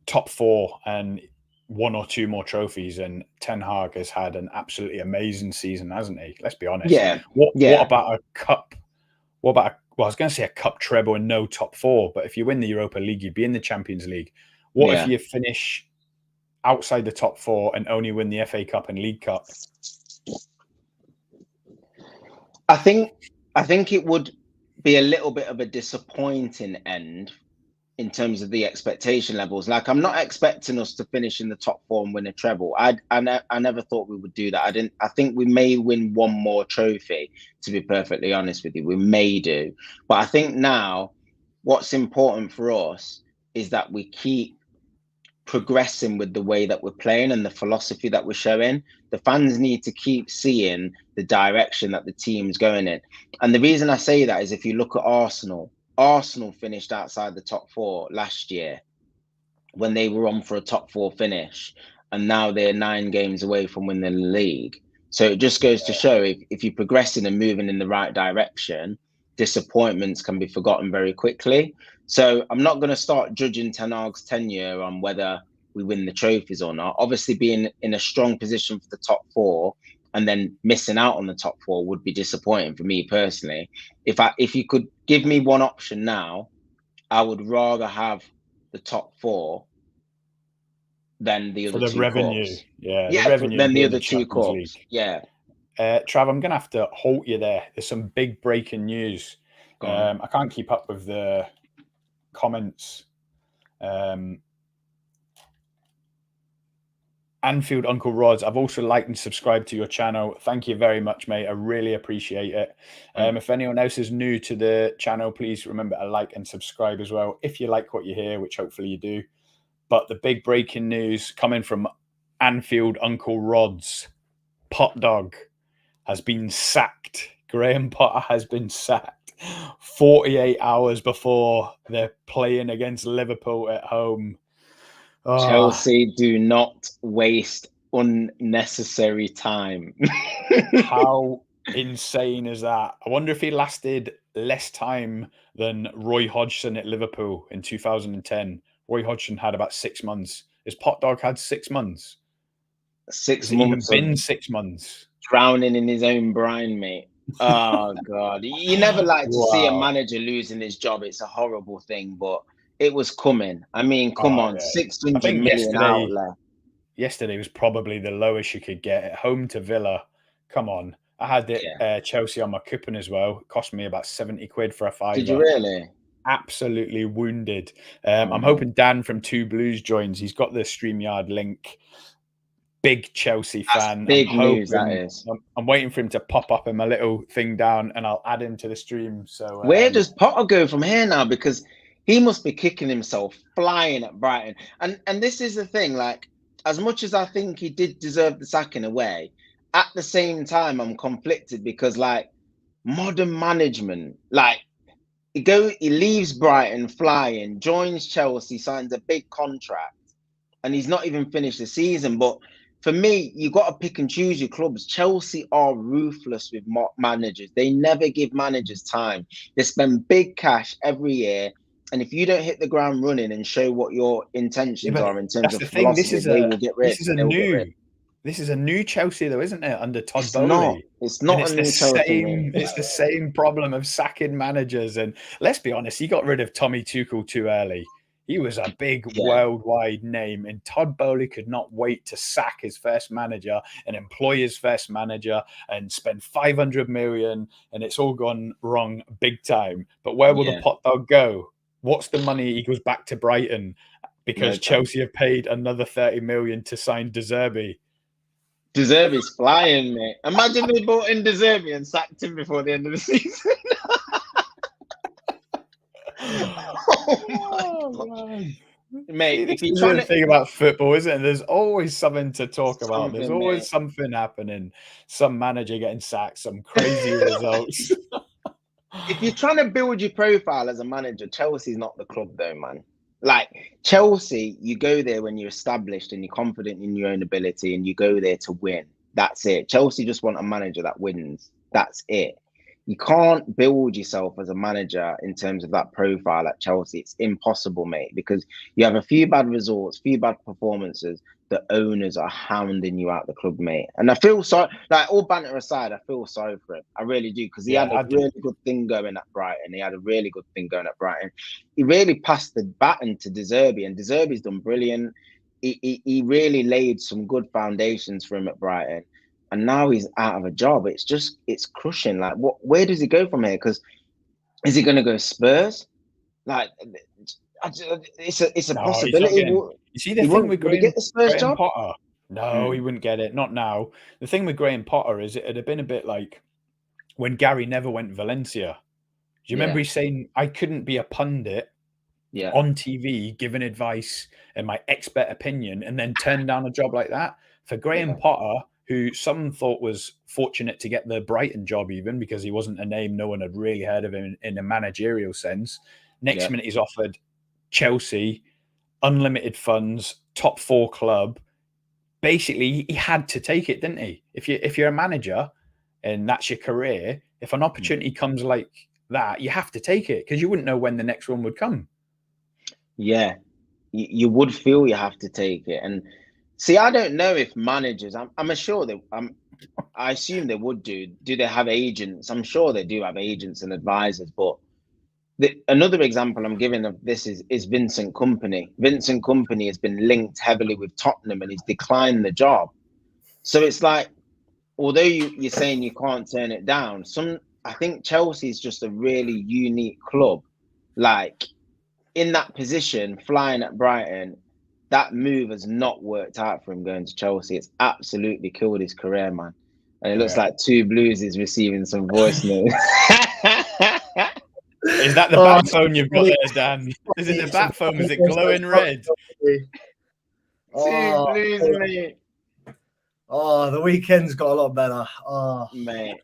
B: Top 4 and 1 or 2 more trophies, and Ten Hag has had an absolutely amazing season, hasn't he? Let's be honest.
C: Yeah.
B: What about a cup? Well, I was going to say a cup treble and no top 4, but if you win the Europa League, you'd be in the Champions League. What if you finish outside the top 4 and only win the FA Cup and League Cup?
C: I think it would be a little bit of a disappointing end in terms of the expectation levels. Like I'm not expecting us to finish in the top 4 and win a treble. I never thought we would do that. I think we may win 1 more trophy, to be perfectly honest with you. We may do. But I think now what's important for us is that we keep progressing with the way that we're playing and the philosophy that we're showing. The fans need to keep seeing the direction that the team's going in. And the reason I say that is if you look at Arsenal finished outside the top 4 last year when they were on for a top 4 finish, and now they're 9 games away from winning the league. So it just goes to show if you're progressing and moving in the right direction, disappointments can be forgotten very quickly. So I'm not going to start judging Ten Hag's tenure on whether we win the trophies or not. Obviously, being in a strong position for the top 4 and then missing out on the top 4 would be disappointing for me personally. If you could give me one option now, I would rather have the top 4 than the other 2
B: revenue.
C: cups.
B: Yeah,
C: the revenue than the other 2 cups. Yeah.
B: Trav, I'm going to have to halt you there. There's some big breaking news. I can't keep up with the comments. Anfield Uncle Rods, I've also liked and subscribed to your channel. Thank you very much, mate. I really appreciate it. If anyone else is new to the channel, please remember to like and subscribe as well if you like what you hear, which hopefully you do. But the big breaking news coming from Anfield Uncle Rods, Pot Dog has been sacked. Graham Potter has been sacked 48 hours before they're playing against Liverpool at home.
C: Chelsea, do not waste unnecessary time.
B: How insane as that. I wonder if he lasted less time than Roy Hodgson at Liverpool in 2010. Roy Hodgson had about 6 months. His pot dog had 6 months.
C: 6
B: Has it even
C: months of
B: been 6 months?
C: drowning in his own brine, mate. Oh God, you never like to see a
B: Wow.
C: manager losing his job. It's a horrible thing, but it was coming. I mean, come
B: Oh,
C: on,
B: yeah.
C: 600
B: I think
C: million outlay.
B: yesterday was probably the lowest you could get at home to Villa. Come on. I had it Chelsea on my coupon as well. It cost me about 70 quid for a
C: Did you
B: fiver.
C: really?
B: Absolutely wounded.
C: Oh,
B: I'm
C: no.
B: hoping Dan from Two Blues joins. He's got the StreamYard link. Big Chelsea fan.
C: Big news, that is.
B: I'm waiting for him to pop up in my little thing down, and I'll add him to the stream. So
C: Where does Potter go from here now? Because he must be kicking himself, flying at Brighton. And this is the thing, like, as much as I think he did deserve the sack in a way, at the same time, I'm conflicted because, like, modern management, like, he leaves Brighton flying, joins Chelsea, signs a big contract, and he's not even finished the season. But for me, you got to pick and choose your clubs. Chelsea are ruthless with managers. They never give managers time. They spend big cash every year. And if you don't hit the ground running and show what your intentions are in terms of philosophy, they will get rid.
B: This is a new Chelsea, though, isn't it? Under Todd
C: It's
B: Bowley.
C: It's not
B: a new Chelsea. It's the same problem of sacking managers. And let's be honest, he got rid of Tommy Tuchel too early. He was a big worldwide name, and Todd Bowley could not wait to sack his first manager and employ his first manager and spend 500 million, and it's all gone wrong big time. But where will the pot dog go? What's the money? He goes back to Brighton because Chelsea have paid another 30 million to sign De Zerbi.
C: De Zerbi's flying, mate. Imagine they bought in De Zerbi and sacked him before the end of the season. Mate,
B: if you're trying to think about football, isn't it? There's always something to talk about. There's always something happening. Some manager getting sacked, some crazy results.
C: If you're trying to build your profile as a manager, Chelsea's not the club, though, man. Like Chelsea, you go there when you're established and you're confident in your own ability, and you go there to win. That's it. Chelsea just want a manager that wins. That's it. You can't build yourself as a manager in terms of that profile at Chelsea. It's impossible, mate, because you have a few bad results, few bad performances. The owners are hounding you out the club, mate. And I feel sorry, like all banter aside, I feel sorry for him. I really do, because he had a really good thing going at Brighton. He really passed the baton to De Zerbi, and De Zerbi's done brilliant. He really laid some good foundations for him at Brighton. And now he's out of a job. It's crushing. Like, where does he go from here? Because is he going to go Spurs? Like, it's a possibility.
B: You see, the thing with Graham Potter? No, he wouldn't get it. Not now. The thing with Graham Potter is it'd have been a bit like when Gary Neville went Valencia. Do you remember he saying, I couldn't be a pundit on TV giving advice and my expert opinion and then turn down a job like that? For Graham Potter, who some thought was fortunate to get the Brighton job even because he wasn't a name no one had really heard of him in a managerial sense. Next minute he's offered Chelsea, unlimited funds, top 4 club. Basically, he had to take it, didn't he? If you're a manager and that's your career, if an opportunity comes like that, you have to take it because you wouldn't know when the next one would come. Yeah,
C: you would feel you have to take it. And see, I don't know if managers, I'm sure I assume they would do. Do they have agents? I'm sure they do have agents and advisors. But another example I'm giving of this is Vincent Kompany. Vincent Kompany has been linked heavily with Tottenham and he's declined the job. So it's like, although you're saying you can't turn it down, I think Chelsea is just a really unique club. Like, in that position, flying at Brighton, that move has not worked out for him going to Chelsea. It's absolutely killed his career, man. And it looks like Two Blues is receiving some voice notes.
B: Is that the bat phone you've got there, Dan? Is it the bat phone? Is it glowing red?
C: Two Blues, mate.
D: Oh, the weekend's got a lot better. Oh,
C: mate.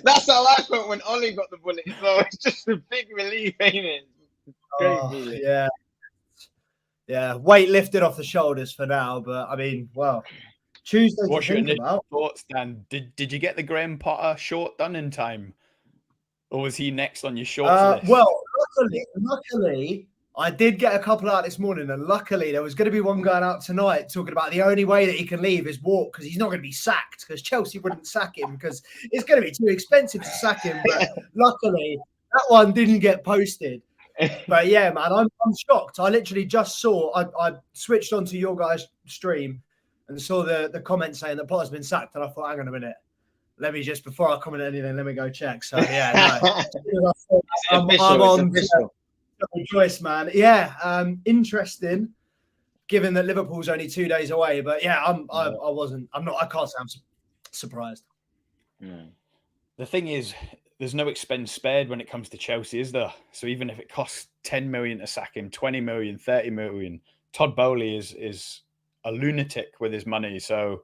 C: That's how I felt when Ollie got the bullet. So it's just a big relief, ain't it?
D: Yeah. Weight lifted off the shoulders for now, but I mean, well, Tuesday
B: What's
D: to
B: your
D: think
B: initial
D: about.
B: thoughts, Dan? Did you get the Graham Potter short done in time? Or was he next on your shorts list?
D: Well, luckily, I did get a couple out this morning, and luckily there was going to be one going out tonight talking about the only way that he can leave is walk because he's not going to be sacked because Chelsea wouldn't sack him because it's going to be too expensive to sack him. But luckily, that one didn't get posted. But yeah, man, I'm shocked. I literally just saw, I switched onto your guys' stream and saw the comment saying that Potter's been sacked, and I thought, hang on a minute. Let me just, before I comment anything, let me go check. So, yeah, no. I'm on Joyce, man. Yeah, interesting, given that Liverpool's only 2 days away. But yeah, I can't say I'm surprised.
B: The thing is, there's no expense spared when it comes to Chelsea, is there? So even if it costs 10 million to sack him, 20 million, 30 million, Todd Bowley is a lunatic with his money. So,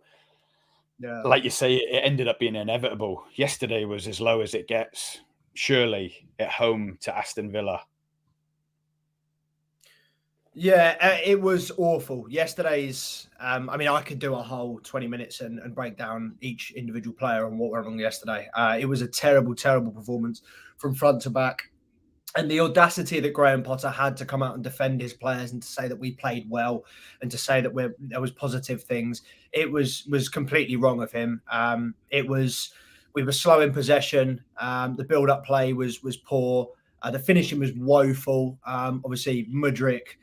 D: yeah,
B: like you say, it ended up being inevitable. Yesterday was as low as it gets, surely, at home to Aston Villa.
D: Yeah, it was awful. Yesterday's, I could do a whole 20 minutes and break down each individual player and what went wrong yesterday. It was a terrible, terrible performance from front to back. And the audacity that Graham Potter had to come out and defend his players and to say that we played well and to say that there was positive things, it was completely wrong of him. We were slow in possession. The build-up play was poor. The finishing was woeful. Obviously, Mudryk,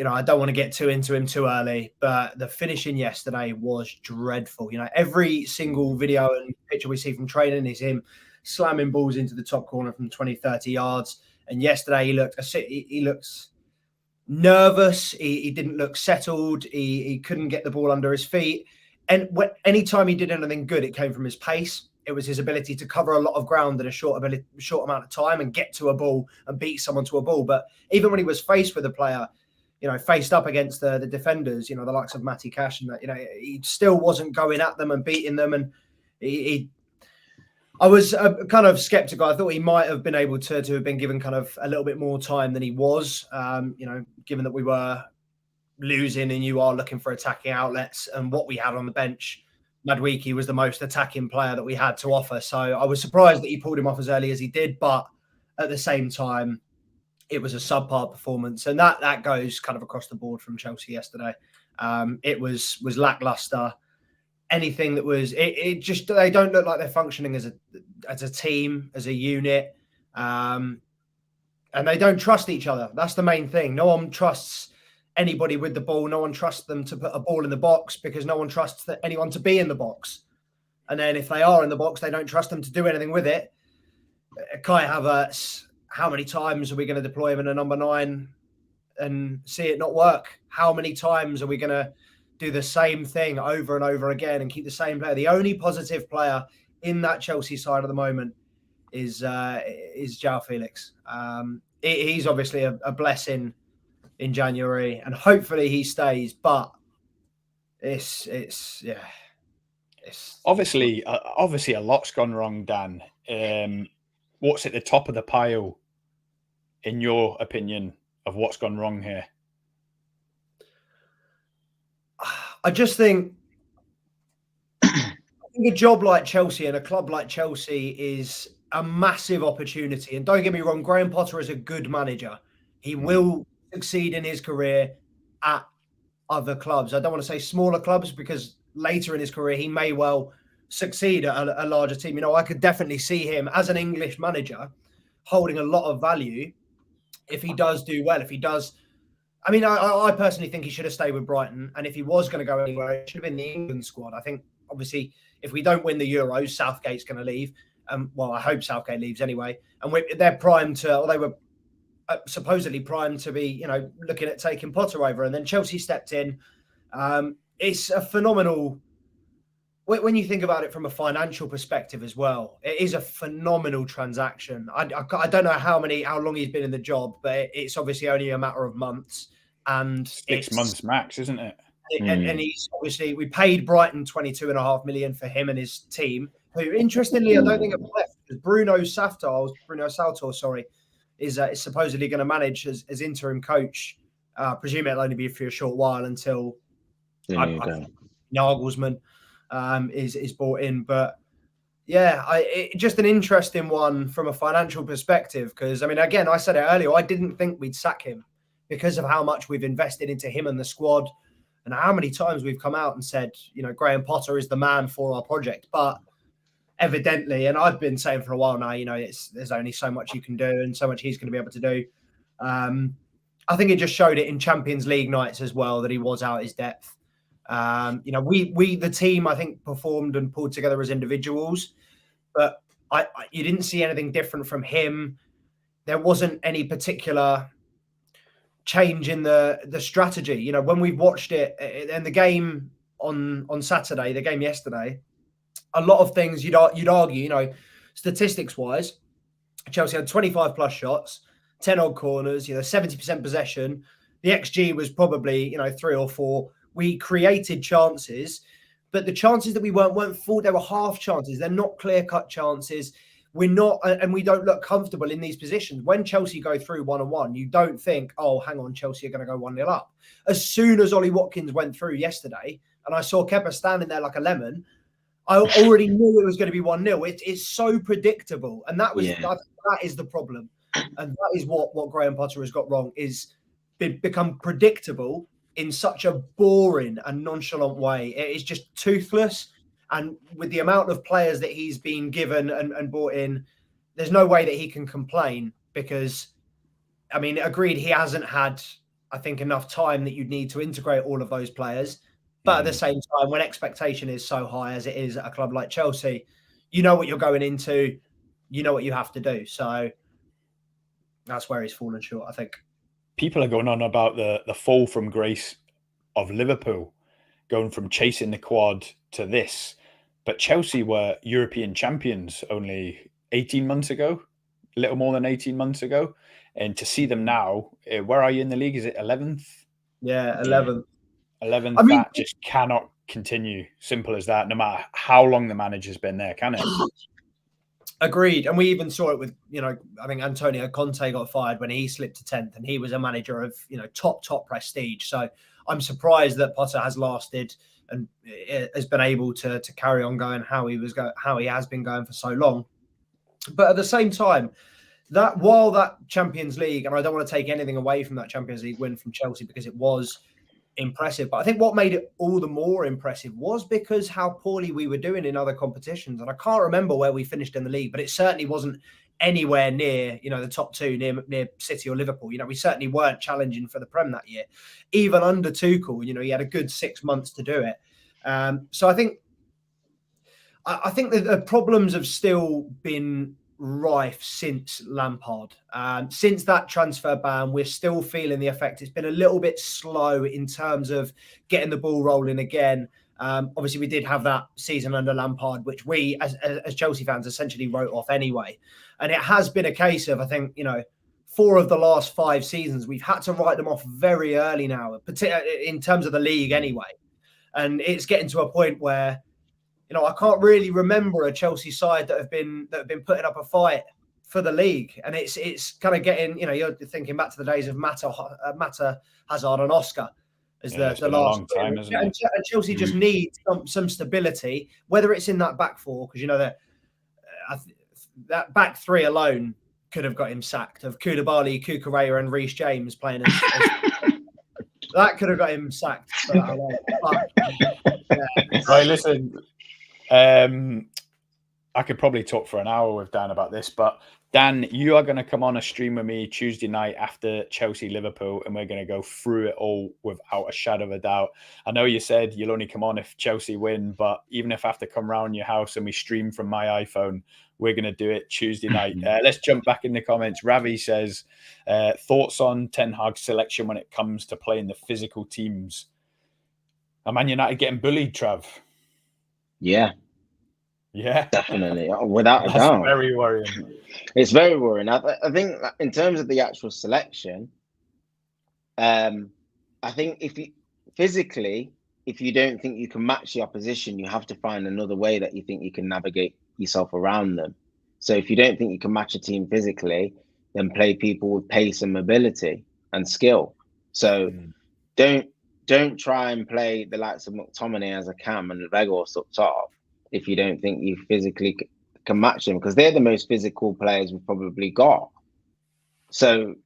D: I don't want to get too into him too early, but the finishing yesterday was dreadful. Every single video and picture we see from training is him slamming balls into the top corner from 20, 30 yards. And yesterday he looks nervous. He didn't look settled. He couldn't get the ball under his feet. And anytime he did anything good, it came from his pace. It was his ability to cover a lot of ground in a short amount of time and get to a ball and beat someone to a ball. But even when he was faced with a player, faced up against the defenders, the likes of Matty Cash and that, he still wasn't going at them and beating them. And I was kind of skeptical. I thought he might have been able to have been given kind of a little bit more time than he was, given that we were losing and you are looking for attacking outlets and what we had on the bench. Madwiki was the most attacking player that we had to offer. So I was surprised that he pulled him off as early as he did. But at the same time, it was a subpar performance. And that goes kind of across the board from Chelsea yesterday. It was lackluster. Anything that was it just, they don't look like they're functioning as a team, as a unit, and they don't trust each other. That's the main thing. No one trusts anybody with the ball. No one trusts them to put a ball in the box because no one trusts anyone to be in the box. And then if they are in the box, they don't trust them to do anything with it. Kai Havertz, how many times are we going to deploy him in a number 9 and see it not work? How many times are we going to do the same thing over and over again and keep the same player? The only positive player in that Chelsea side at the moment is João Felix. He's obviously a blessing in January, and hopefully he stays. But it's
B: obviously a lot's gone wrong, Dan. What's at the top of the pile, in your opinion, of what's gone wrong here?
D: I just think a job like Chelsea and a club like Chelsea is a massive opportunity. And don't get me wrong, Graham Potter is a good manager. He will succeed in his career at other clubs. I don't want to say smaller clubs because later in his career, he may well succeed at a larger team. I could definitely see him as an English manager holding a lot of value if he does do well, if he does. I personally think he should have stayed with Brighton. And if he was going to go anywhere, it should have been the England squad. I think, obviously, if we don't win the Euros, Southgate's going to leave. Well, I hope Southgate leaves anyway. And they're primed to, or they were supposedly primed to be, looking at taking Potter over. And then Chelsea stepped in. It's a phenomenal, when you think about it from a financial perspective as well, it is a phenomenal transaction. I don't know how long he's been in the job, but it's obviously only a matter of months. And
B: 6 months max, isn't it?
D: And he's obviously, we paid Brighton 22.5 million for him and his team, who interestingly, I don't think have left, because Bruno Saltor, is supposedly going to manage as interim coach. Presume it'll only be for a short while until Nagelsmann is brought in. But yeah, just an interesting one from a financial perspective, because I mean, again, I said it earlier, I didn't think we'd sack him because of how much we've invested into him and the squad, and how many times we've come out and said, you know, Graham Potter is the man for our project. But evidently, and I've been saying for a while now, you know, there's only so much you can do and so much he's going to be able to do. I think it just showed it in Champions League nights as well that he was out his depth. You know, we the team, I think, performed and pulled together as individuals, but you didn't see anything different from him. There wasn't any particular change in the strategy. You know, when we watched it in the game on Saturday, the game yesterday, a lot of things you'd argue, you know, statistics wise, Chelsea had 25 plus shots, 10 odd corners, you know, 70% possession. The XG was probably, you know, 3 or 4. We created chances, but the chances that we weren't full. They were half chances. They're not clear-cut chances. We're not, and we don't look comfortable in these positions. When Chelsea go through 1-on-1, you don't think, oh, hang on, Chelsea are going to go 1-0 up. As soon as Ollie Watkins went through yesterday, and I saw Kepa standing there like a lemon, I already knew it was going to be 1-0. It's so predictable, and that is the problem, and that is what Graham Potter has got wrong, is become predictable in such a boring and nonchalant way. It is just toothless. And with the amount of players that he's been given and brought in, there's no way that he can complain, because, I mean, agreed, he hasn't had, I think, enough time that you'd need to integrate all of those players. But at the same time, when expectation is so high as it is at a club like Chelsea, you know what you're going into, you know what you have to do. So that's where he's fallen short, I think.
B: People are going on about the fall from grace of Liverpool, going from chasing the quad to this. But Chelsea were European champions only 18 months ago, a little more than 18 months ago. And to see them now, where are you in the league? Is it 11th?
D: Yeah, 11th.
B: 11th, I mean, that just cannot continue. Simple as that, no matter how long the manager's been there, can it?
D: Agreed. And we even saw it with, you know, I think Antonio Conte got fired when he slipped to 10th, and he was a manager of, you know, top prestige. So I'm surprised that Potter has lasted and has been able to carry on going how he has been going for so long. But at the same time, that while that Champions League, and I don't want to take anything away from that Champions League win from Chelsea, because it was impressive, but I think what made it all the more impressive was because how poorly we were doing in other competitions. And I can't remember where we finished in the league, but it certainly wasn't anywhere near, you know, the top two, near City or Liverpool. You know, we certainly weren't challenging for the Prem that year. Even under Tuchel, you know, he had a good 6 months to do it. So I think that the problems have still been rife since Lampard. Since that transfer ban, we're still feeling the effect. It's been a little bit slow in terms of getting the ball rolling again. Obviously, we did have that season under Lampard, which we, as Chelsea fans, essentially wrote off anyway. And it has been a case of, I think, you know, 4 of the last 5 seasons, we've had to write them off very early now, particularly in terms of the league anyway. And it's getting to a point where, you know, I can't really remember a Chelsea side that have been putting up a fight for the league, and it's kind of getting, you know, you're thinking back to the days of Mata, Hazard, and Oscar as the last
B: long time, isn't it?
D: And Chelsea just needs some stability, whether it's in that back 4, because you know that back 3 alone could have got him sacked, of Koulibaly, Cucurella, and Reece James playing as that could have got him sacked.
B: Right, listen. I could probably talk for an hour with Dan about this, but Dan, you are going to come on a stream with me Tuesday night after Chelsea-Liverpool, and we're going to go through it all without a shadow of a doubt. I know you said you'll only come on if Chelsea win, but even if I have to come round your house and we stream from my iPhone, we're going to do it Tuesday night. Let's jump back in the comments. Ravi says, thoughts on Ten Hag's selection when it comes to playing the physical teams? Are Man United getting bullied, Trav?
C: Yeah, definitely, without a doubt.
B: Very worrying.
C: It's very worrying. I think in terms of the actual selection, I think if you don't think you can match the opposition, you have to find another way that you think you can navigate yourself around them. So if you don't think you can match a team physically, then play people with pace and mobility and skill. So don't don't try and play the likes of McTominay as a cam and Weghorst up top if you don't think you physically can match them, because they're the most physical players we've probably got. So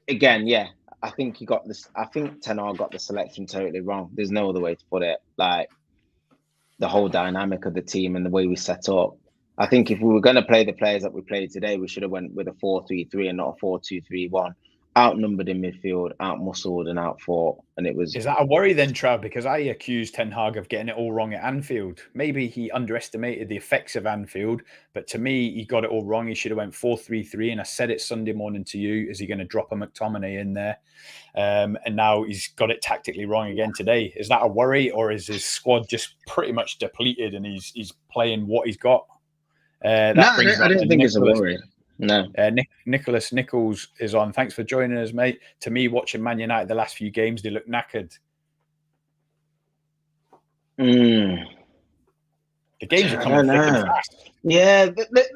C: again, yeah, I think he got this. I think Ten Hag got the selection totally wrong. There's no other way to put it. Like the whole dynamic of the team and the way we set up. I think if we were going to play the players that we played today, we should have went with a 4-3-3 and not a 4-2-3-1. Outnumbered in midfield, out-muscled and out-fought. And it was...
B: Is that a worry then, Trav? Because I accused Ten Hag of getting it all wrong at Anfield. Maybe he underestimated the effects of Anfield, but to me, he got it all wrong. He should have went 4-3-3, and I said it Sunday morning to you. Is he going to drop a McTominay in there? And now he's got it tactically wrong again today. Is that a worry, or is his squad just pretty much depleted and he's playing what he's got?
C: I don't think it's a worry. No.
B: Nicholas Nichols is on. Thanks for joining us, mate. To me, watching Man United the last few games, they look knackered. The games are coming thick and fast.
C: Yeah,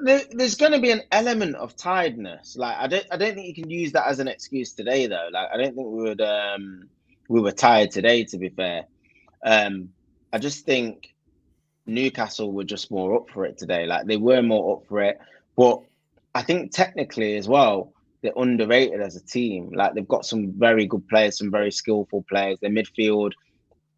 C: there's going to be an element of tiredness. Like I don't think you can use that as an excuse today, though. Like I don't think we were tired today. To be fair, I just think Newcastle were just more up for it today. Like they were more up for it, but I think technically as well, they're underrated as a team. Like they've got some very good players, some very skillful players. Their midfield,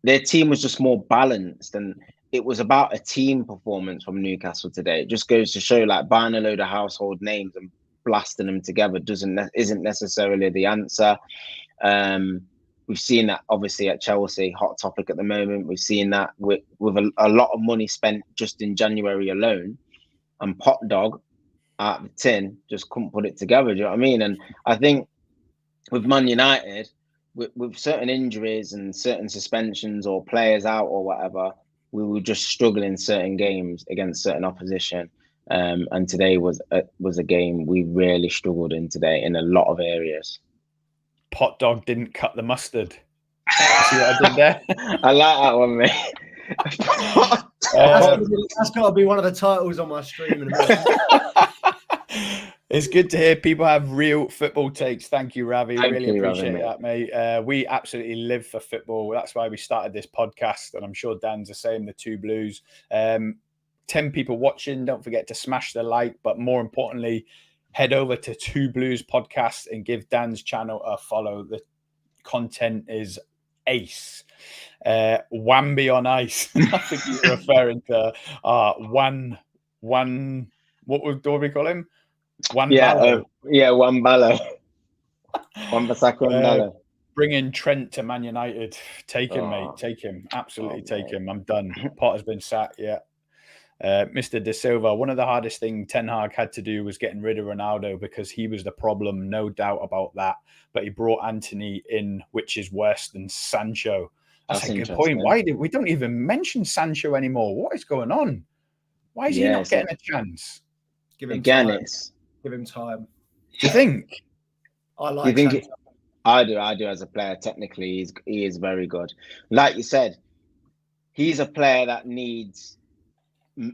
C: their team was just more balanced, and it was about a team performance from Newcastle today. It just goes to show, like buying a load of household names and blasting them together isn't necessarily the answer. We've seen that obviously at Chelsea, hot topic at the moment. We've seen that with a lot of money spent just in January alone, and Pot Dog out of the tin just couldn't put it together. Do you know what I mean? And I think with Man United, with certain injuries and certain suspensions or players out or whatever, we were just struggling in certain games against certain opposition. And today was a game we really struggled in today in a lot of areas.
B: Pot Dog didn't cut the mustard. See what I did there?
C: I like that one, mate.
D: That's got to be one of the titles on my stream.
B: It's good to hear people have real football takes. Thank you, Ravi. Really appreciate that, mate. We absolutely live for football. That's why we started this podcast, and I'm sure Dan's the same, the Two Blues. 10 people watching. Don't forget to smash the like, but more importantly, head over to Two Blues podcast and give Dan's channel a follow. The content is ace. Wambi on ice. I think you're referring to one. What do we call him?
C: Wambalo. Wambalo. Wambasaka Wambalo.
B: Bring in Trent to Man United. Take him, mate. Take him. Absolutely take him. I'm done. Potter's been sacked. Yeah. Mr. De Silva, one of the hardest things Ten Hag had to do was getting rid of Ronaldo because he was the problem, no doubt about that. But he brought Anthony in, which is worse than Sancho. That's a good point. We don't even mention Sancho anymore? What is going on? Why is he not getting a chance?
D: Give him
C: time.
D: Give him time.
B: Do you think?
D: I like Sancho.
C: I do as a player. Technically, he is very good. Like you said, he's a player that needs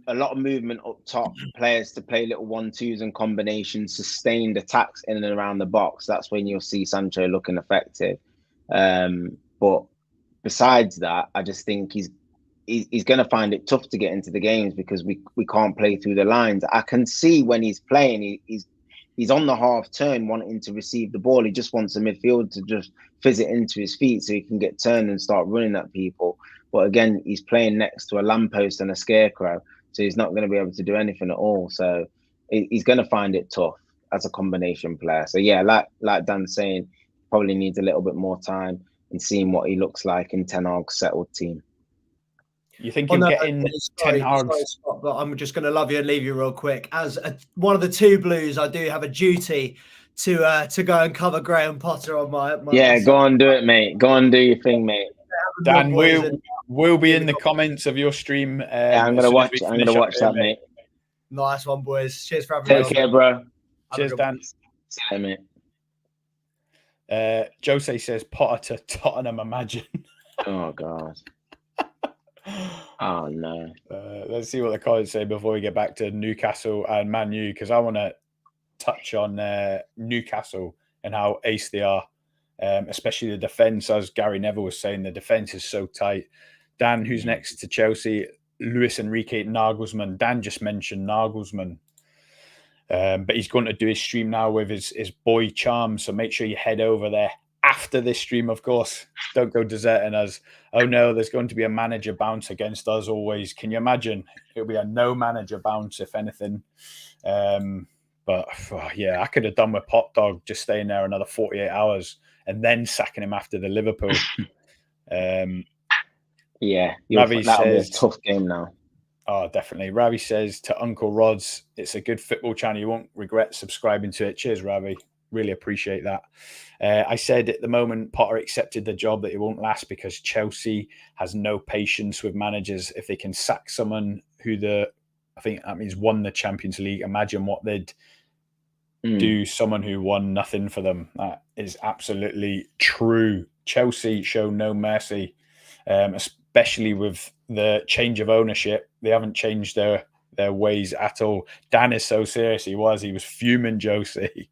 C: a lot of movement up top, players to play little 1-2s and combinations, sustained attacks in and around the box. That's when you'll see Sancho looking effective. But besides that, I just think he's going to find it tough to get into the games because we can't play through the lines. I can see when he's playing, he's on the half turn wanting to receive the ball. He just wants the midfield to just fizz it into his feet so he can get turned and start running at people. But again, he's playing next to a lamppost and a scarecrow, so he's not going to be able to do anything at all. So he's going to find it tough as a combination player. So yeah, like Dan's saying, probably needs a little bit more time and seeing what he looks like in Ten Hag's settled team.
B: You think he'll get in Ten Hag's?
D: But I'm just going to love you and leave you real quick. As one of the Two Blues, I do have a duty to go and cover Graham Potter on my
C: go on, do it, mate. Go on, do your thing, mate.
B: Dan, we'll be in the comments of your stream.
C: I'm gonna watch that, mate.
D: Nice one, boys. Cheers for having me.
C: Take care, bro.
B: Cheers, Dan.
C: See you, mate.
B: Jose says Potter to Tottenham. Imagine.
C: Oh God. Oh no.
B: Let's see what the comments say before we get back to Newcastle and Man U, because I want to touch on Newcastle and how ace they are. especially the defence. As Gary Neville was saying, the defence is so tight. Dan, who's next to Chelsea? Luis Enrique Nagelsmann. Dan just mentioned Nagelsmann. But he's going to do his stream now with his boy Charm. So make sure you head over there after this stream, of course. Don't go deserting us. Oh no, there's going to be a manager bounce against us always. Can you imagine? It'll be a no manager bounce, if anything. But yeah, I could have done with Pot Dog just staying there another 48 hours and then sacking him after the Liverpool.
C: Yeah,
B: Ravi
C: that'll be a
B: says,
C: tough game now.
B: Oh, definitely. Ravi says to Uncle Rods, it's a good football channel. You won't regret subscribing to it. Cheers, Ravi. Really appreciate that. I said at the moment Potter accepted the job that it won't last because Chelsea has no patience with managers. If they can sack someone who I think that means won the Champions League, imagine what they'd do someone who won nothing for them. That is absolutely true. Chelsea show no mercy, especially with the change of ownership. They haven't changed their ways at all. Dan is so serious. He was fuming, Josie.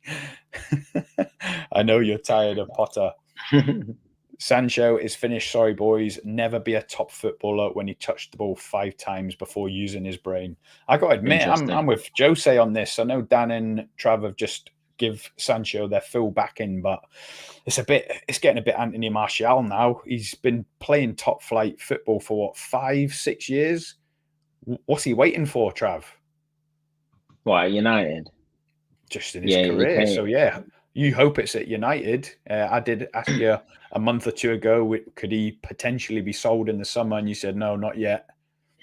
B: I know you're tired of Potter. Sancho is finished. Sorry, boys. Never be a top footballer when he touched the ball 5 times before using his brain. I got to admit, I'm with Jose on this. I know Dan and Trav have just give Sancho their full backing, but it's getting a bit Anthony Martial now. He's been playing top flight football for 5-6 years. What's he waiting for, Trav?
C: What, United?
B: Just in his career. So yeah, you hope it's at United. I did ask you a month or two ago, could he potentially be sold in the summer? And you said, no, not yet.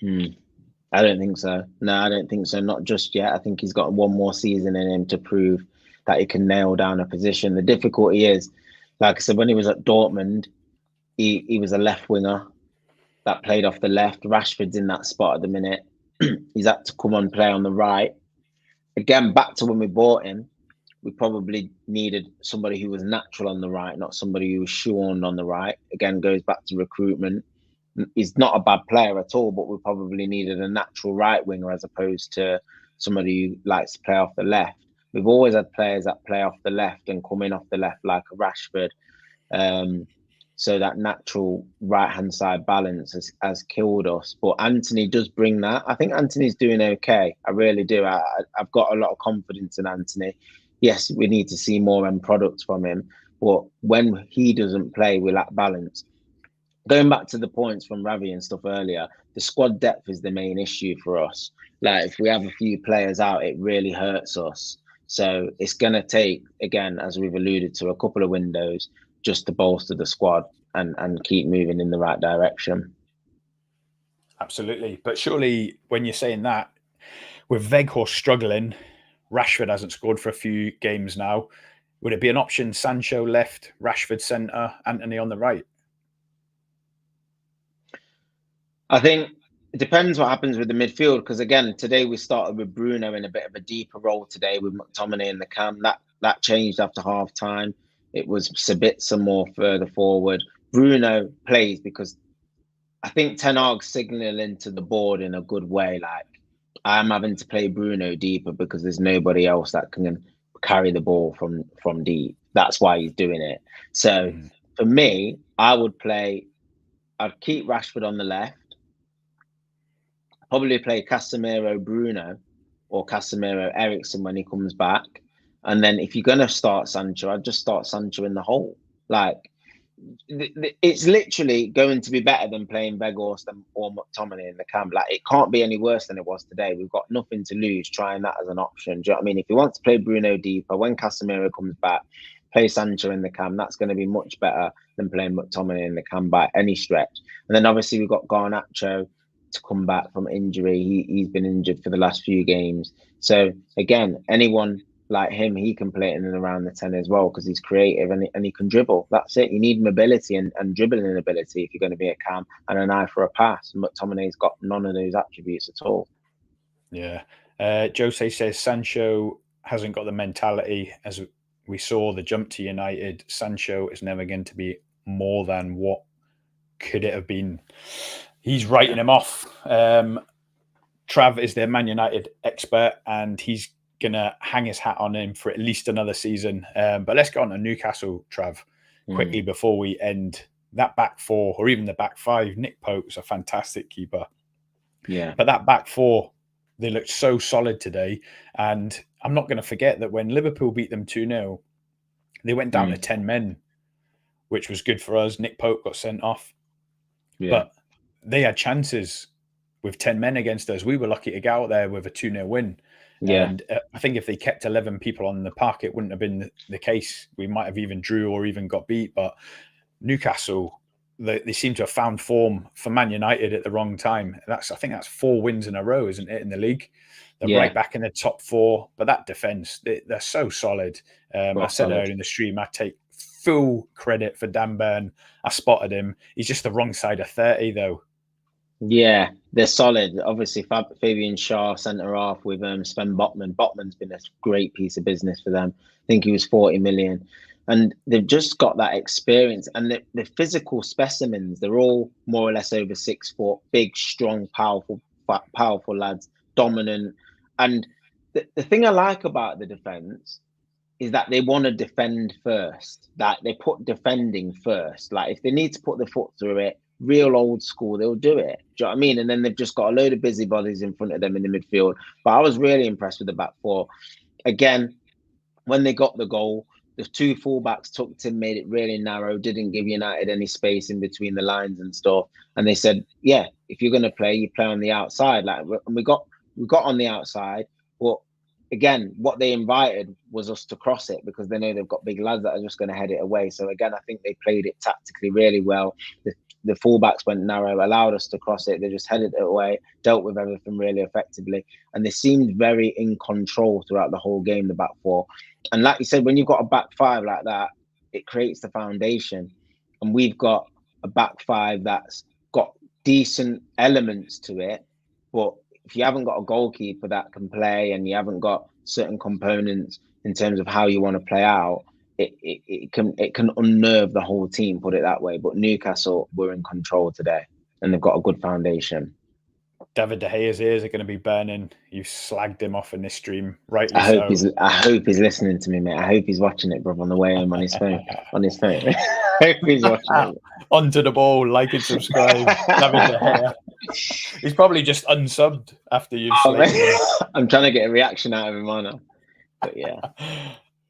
C: I don't think so. No, I don't think so. Not just yet. I think he's got one more season in him to prove that he can nail down a position. The difficulty is, like I said, when he was at Dortmund, he was a left winger that played off the left. Rashford's in that spot at the minute. He's had to come and play on the right. Again, back to when we bought him, we probably needed somebody who was natural on the right, not somebody who was shoehorned on the right. Again, goes back to recruitment. He's not a bad player at all, but we probably needed a natural right winger as opposed to somebody who likes to play off the left. We've always had players that play off the left and come in off the left, like a Rashford. So that natural right-hand side balance has killed us. But Anthony does bring that. I think Anthony's doing okay. I really do. I've got a lot of confidence in Anthony. Yes, we need to see more end products from him. But when he doesn't play, we lack balance. Going back to the points from Ravi and stuff earlier, the squad depth is the main issue for us. Like, if we have a few players out, it really hurts us. So it's going to take, again, as we've alluded to, a couple of windows just to bolster the squad and keep moving in the right direction.
B: Absolutely. But surely when you're saying that, with Weghorst struggling, Rashford hasn't scored for a few games now, would it be an option Sancho left, Rashford centre, Anthony on the right?
C: I think it depends what happens with the midfield, because again, today we started with Bruno in a bit of a deeper role today with McTominay in the cam. That changed after half time. It was Sabitzer more further forward. Bruno plays because I think Ten Hag's signalling to the board in a good way. Like, I'm having to play Bruno deeper because there's nobody else that can carry the ball from deep. That's why he's doing it. So for me, I'd keep Rashford on the left. Probably play Casemiro Bruno or Casemiro Eriksen when he comes back. And then if you're going to start Sancho, I'd just start Sancho in the hole. Like, it's literally going to be better than playing Weghorst or McTominay in the camp. Like, it can't be any worse than it was today. We've got nothing to lose trying that as an option. Do you know what I mean? If you want to play Bruno deeper, when Casemiro comes back, play Sancho in the cam. That's going to be much better than playing McTominay in the cam by any stretch. And then obviously we've got Garnacho to come back from injury. He's been injured for the last few games. So again, anyone like him, he can play in and around the 10 as well because he's creative and he can dribble. That's it. You need mobility and dribbling ability if you're going to be a cam, and an eye for a pass. McTominay's got none of those attributes at all.
B: Yeah. Jose says Sancho hasn't got the mentality. As we saw the jump to United, Sancho is never going to be more than what could it have been. He's writing him off. Trav is their Man United expert, and he's going to hang his hat on him for at least another season. But let's go on to Newcastle, Trav. quickly before we end. That back four, or even the back five, Nick Pope's a fantastic keeper.
C: Yeah.
B: But that back four, they looked so solid today. And I'm not going to forget that when Liverpool beat them 2-0, they went down to 10 men, which was good for us. Nick Pope got sent off.
C: Yeah.
B: But they had chances with 10 men against us. We were lucky to get out there with a 2-0 win.
C: Yeah.
B: And I think if they kept 11 people on the park, it wouldn't have been the case. We might have even drew or even got beat. But Newcastle, they seem to have found form for Man United at the wrong time. I think that's 4 wins in a row, isn't it, in the league? They're right back in the top 4. But that defence, they're so solid. I said earlier in the stream, I take full credit for Dan Burn. I spotted him. He's just the wrong side of 30, though.
C: Yeah, they're solid. Obviously, Fabian Schär centre half with Sven Botman. Botman's been a great piece of business for them. I think he was 40 million. And they've just got that experience. And the physical specimens, they're all more or less over 6 foot, big, strong, powerful lads, dominant. And the thing I like about the defence is that they want to defend first. That they put defending first. Like if they need to put their foot through it, real old school, they'll do it. Do you know what I mean? And then they've just got a load of busybodies in front of them in the midfield. But I was really impressed with the back four. Again, when they got the goal, the 2 fullbacks tucked in, made it really narrow, didn't give United any space in between the lines and stuff. And they said, yeah, if you're going to play, you play on the outside. Like, and we got on the outside, but again, what they invited was us to cross it because they know they've got big lads that are just going to head it away. So again, I think they played it tactically really well. The fullbacks went narrow, allowed us to cross it. They just headed it away, dealt with everything really effectively. And they seemed very in control throughout the whole game, the back four. And like you said, when you've got a back five like that, it creates the foundation. And we've got a back five that's got decent elements to it. But if you haven't got a goalkeeper that can play and you haven't got certain components in terms of how you want to play out, it can unnerve the whole team, put it that way. But Newcastle were in control today and they've got a good foundation.
B: David De Gea's ears are going to be burning. You slagged him off in this stream, rightly
C: I hope he's listening to me, mate. I hope he's watching it, bro, on the way home on his phone. I hope he's watching it.
B: Onto the ball, like and subscribe. David De Gea. He's probably just unsubbed after you've slagged him.
C: I'm trying to get a reaction out of him, aren't I? But yeah.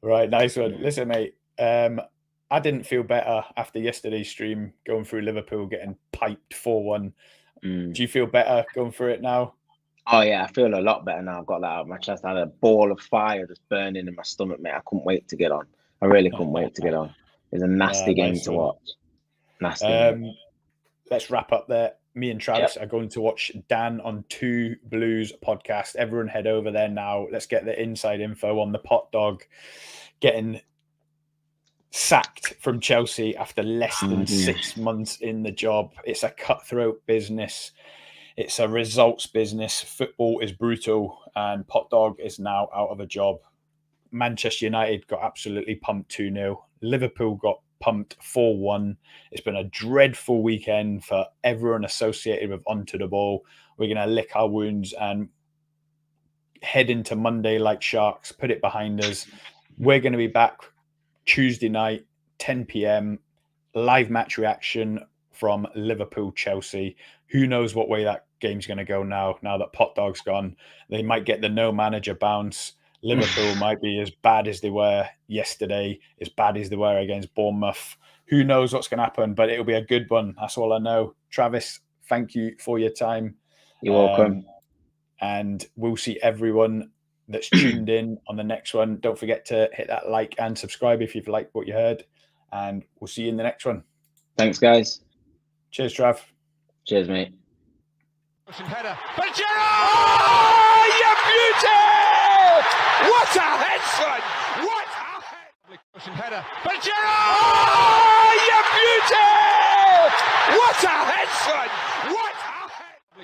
B: Right, nice one. Listen, mate, I didn't feel better after yesterday's stream going through Liverpool getting piped 4-1. Do you feel better going through it now?
C: Oh, yeah, I feel a lot better now. I've got that out of my chest. I had a ball of fire just burning in my stomach, mate. I couldn't wait to get on. I really couldn't wait to get on. It was a nasty game to watch. Nasty game.
B: Let's wrap up there. Me and Travis are going to watch Dan on 2 Blues podcast. Everyone head over there now. Let's get the inside info on the pot dog getting sacked from Chelsea after less than 6 months in the job. It's a cutthroat business. It's a results business. Football is brutal and pot dog is now out of a job. Manchester United got absolutely pumped 2-0. Liverpool got pumped 4-1. It's been a dreadful weekend for everyone associated with Onto the Ball. We're going to lick our wounds and head into Monday like sharks, put it behind us. We're going to be back Tuesday night, 10 p.m, live match reaction from Liverpool-Chelsea. Who knows what way that game's going to go now that Pot Dog's gone. They might get the no manager bounce. Liverpool might be as bad as they were yesterday, as bad as they were against Bournemouth. Who knows what's going to happen, but it'll be a good one. That's all I know. Travis, thank you for your time.
C: You're welcome.
B: And we'll see everyone that's tuned in on the next one. Don't forget to hit that like and subscribe if you've liked what you heard. And we'll see you in the next one.
C: Thanks, guys.
B: Cheers, Trav.
C: Cheers, mate.
A: Header. But Gerrard! Oh, you beauty! What a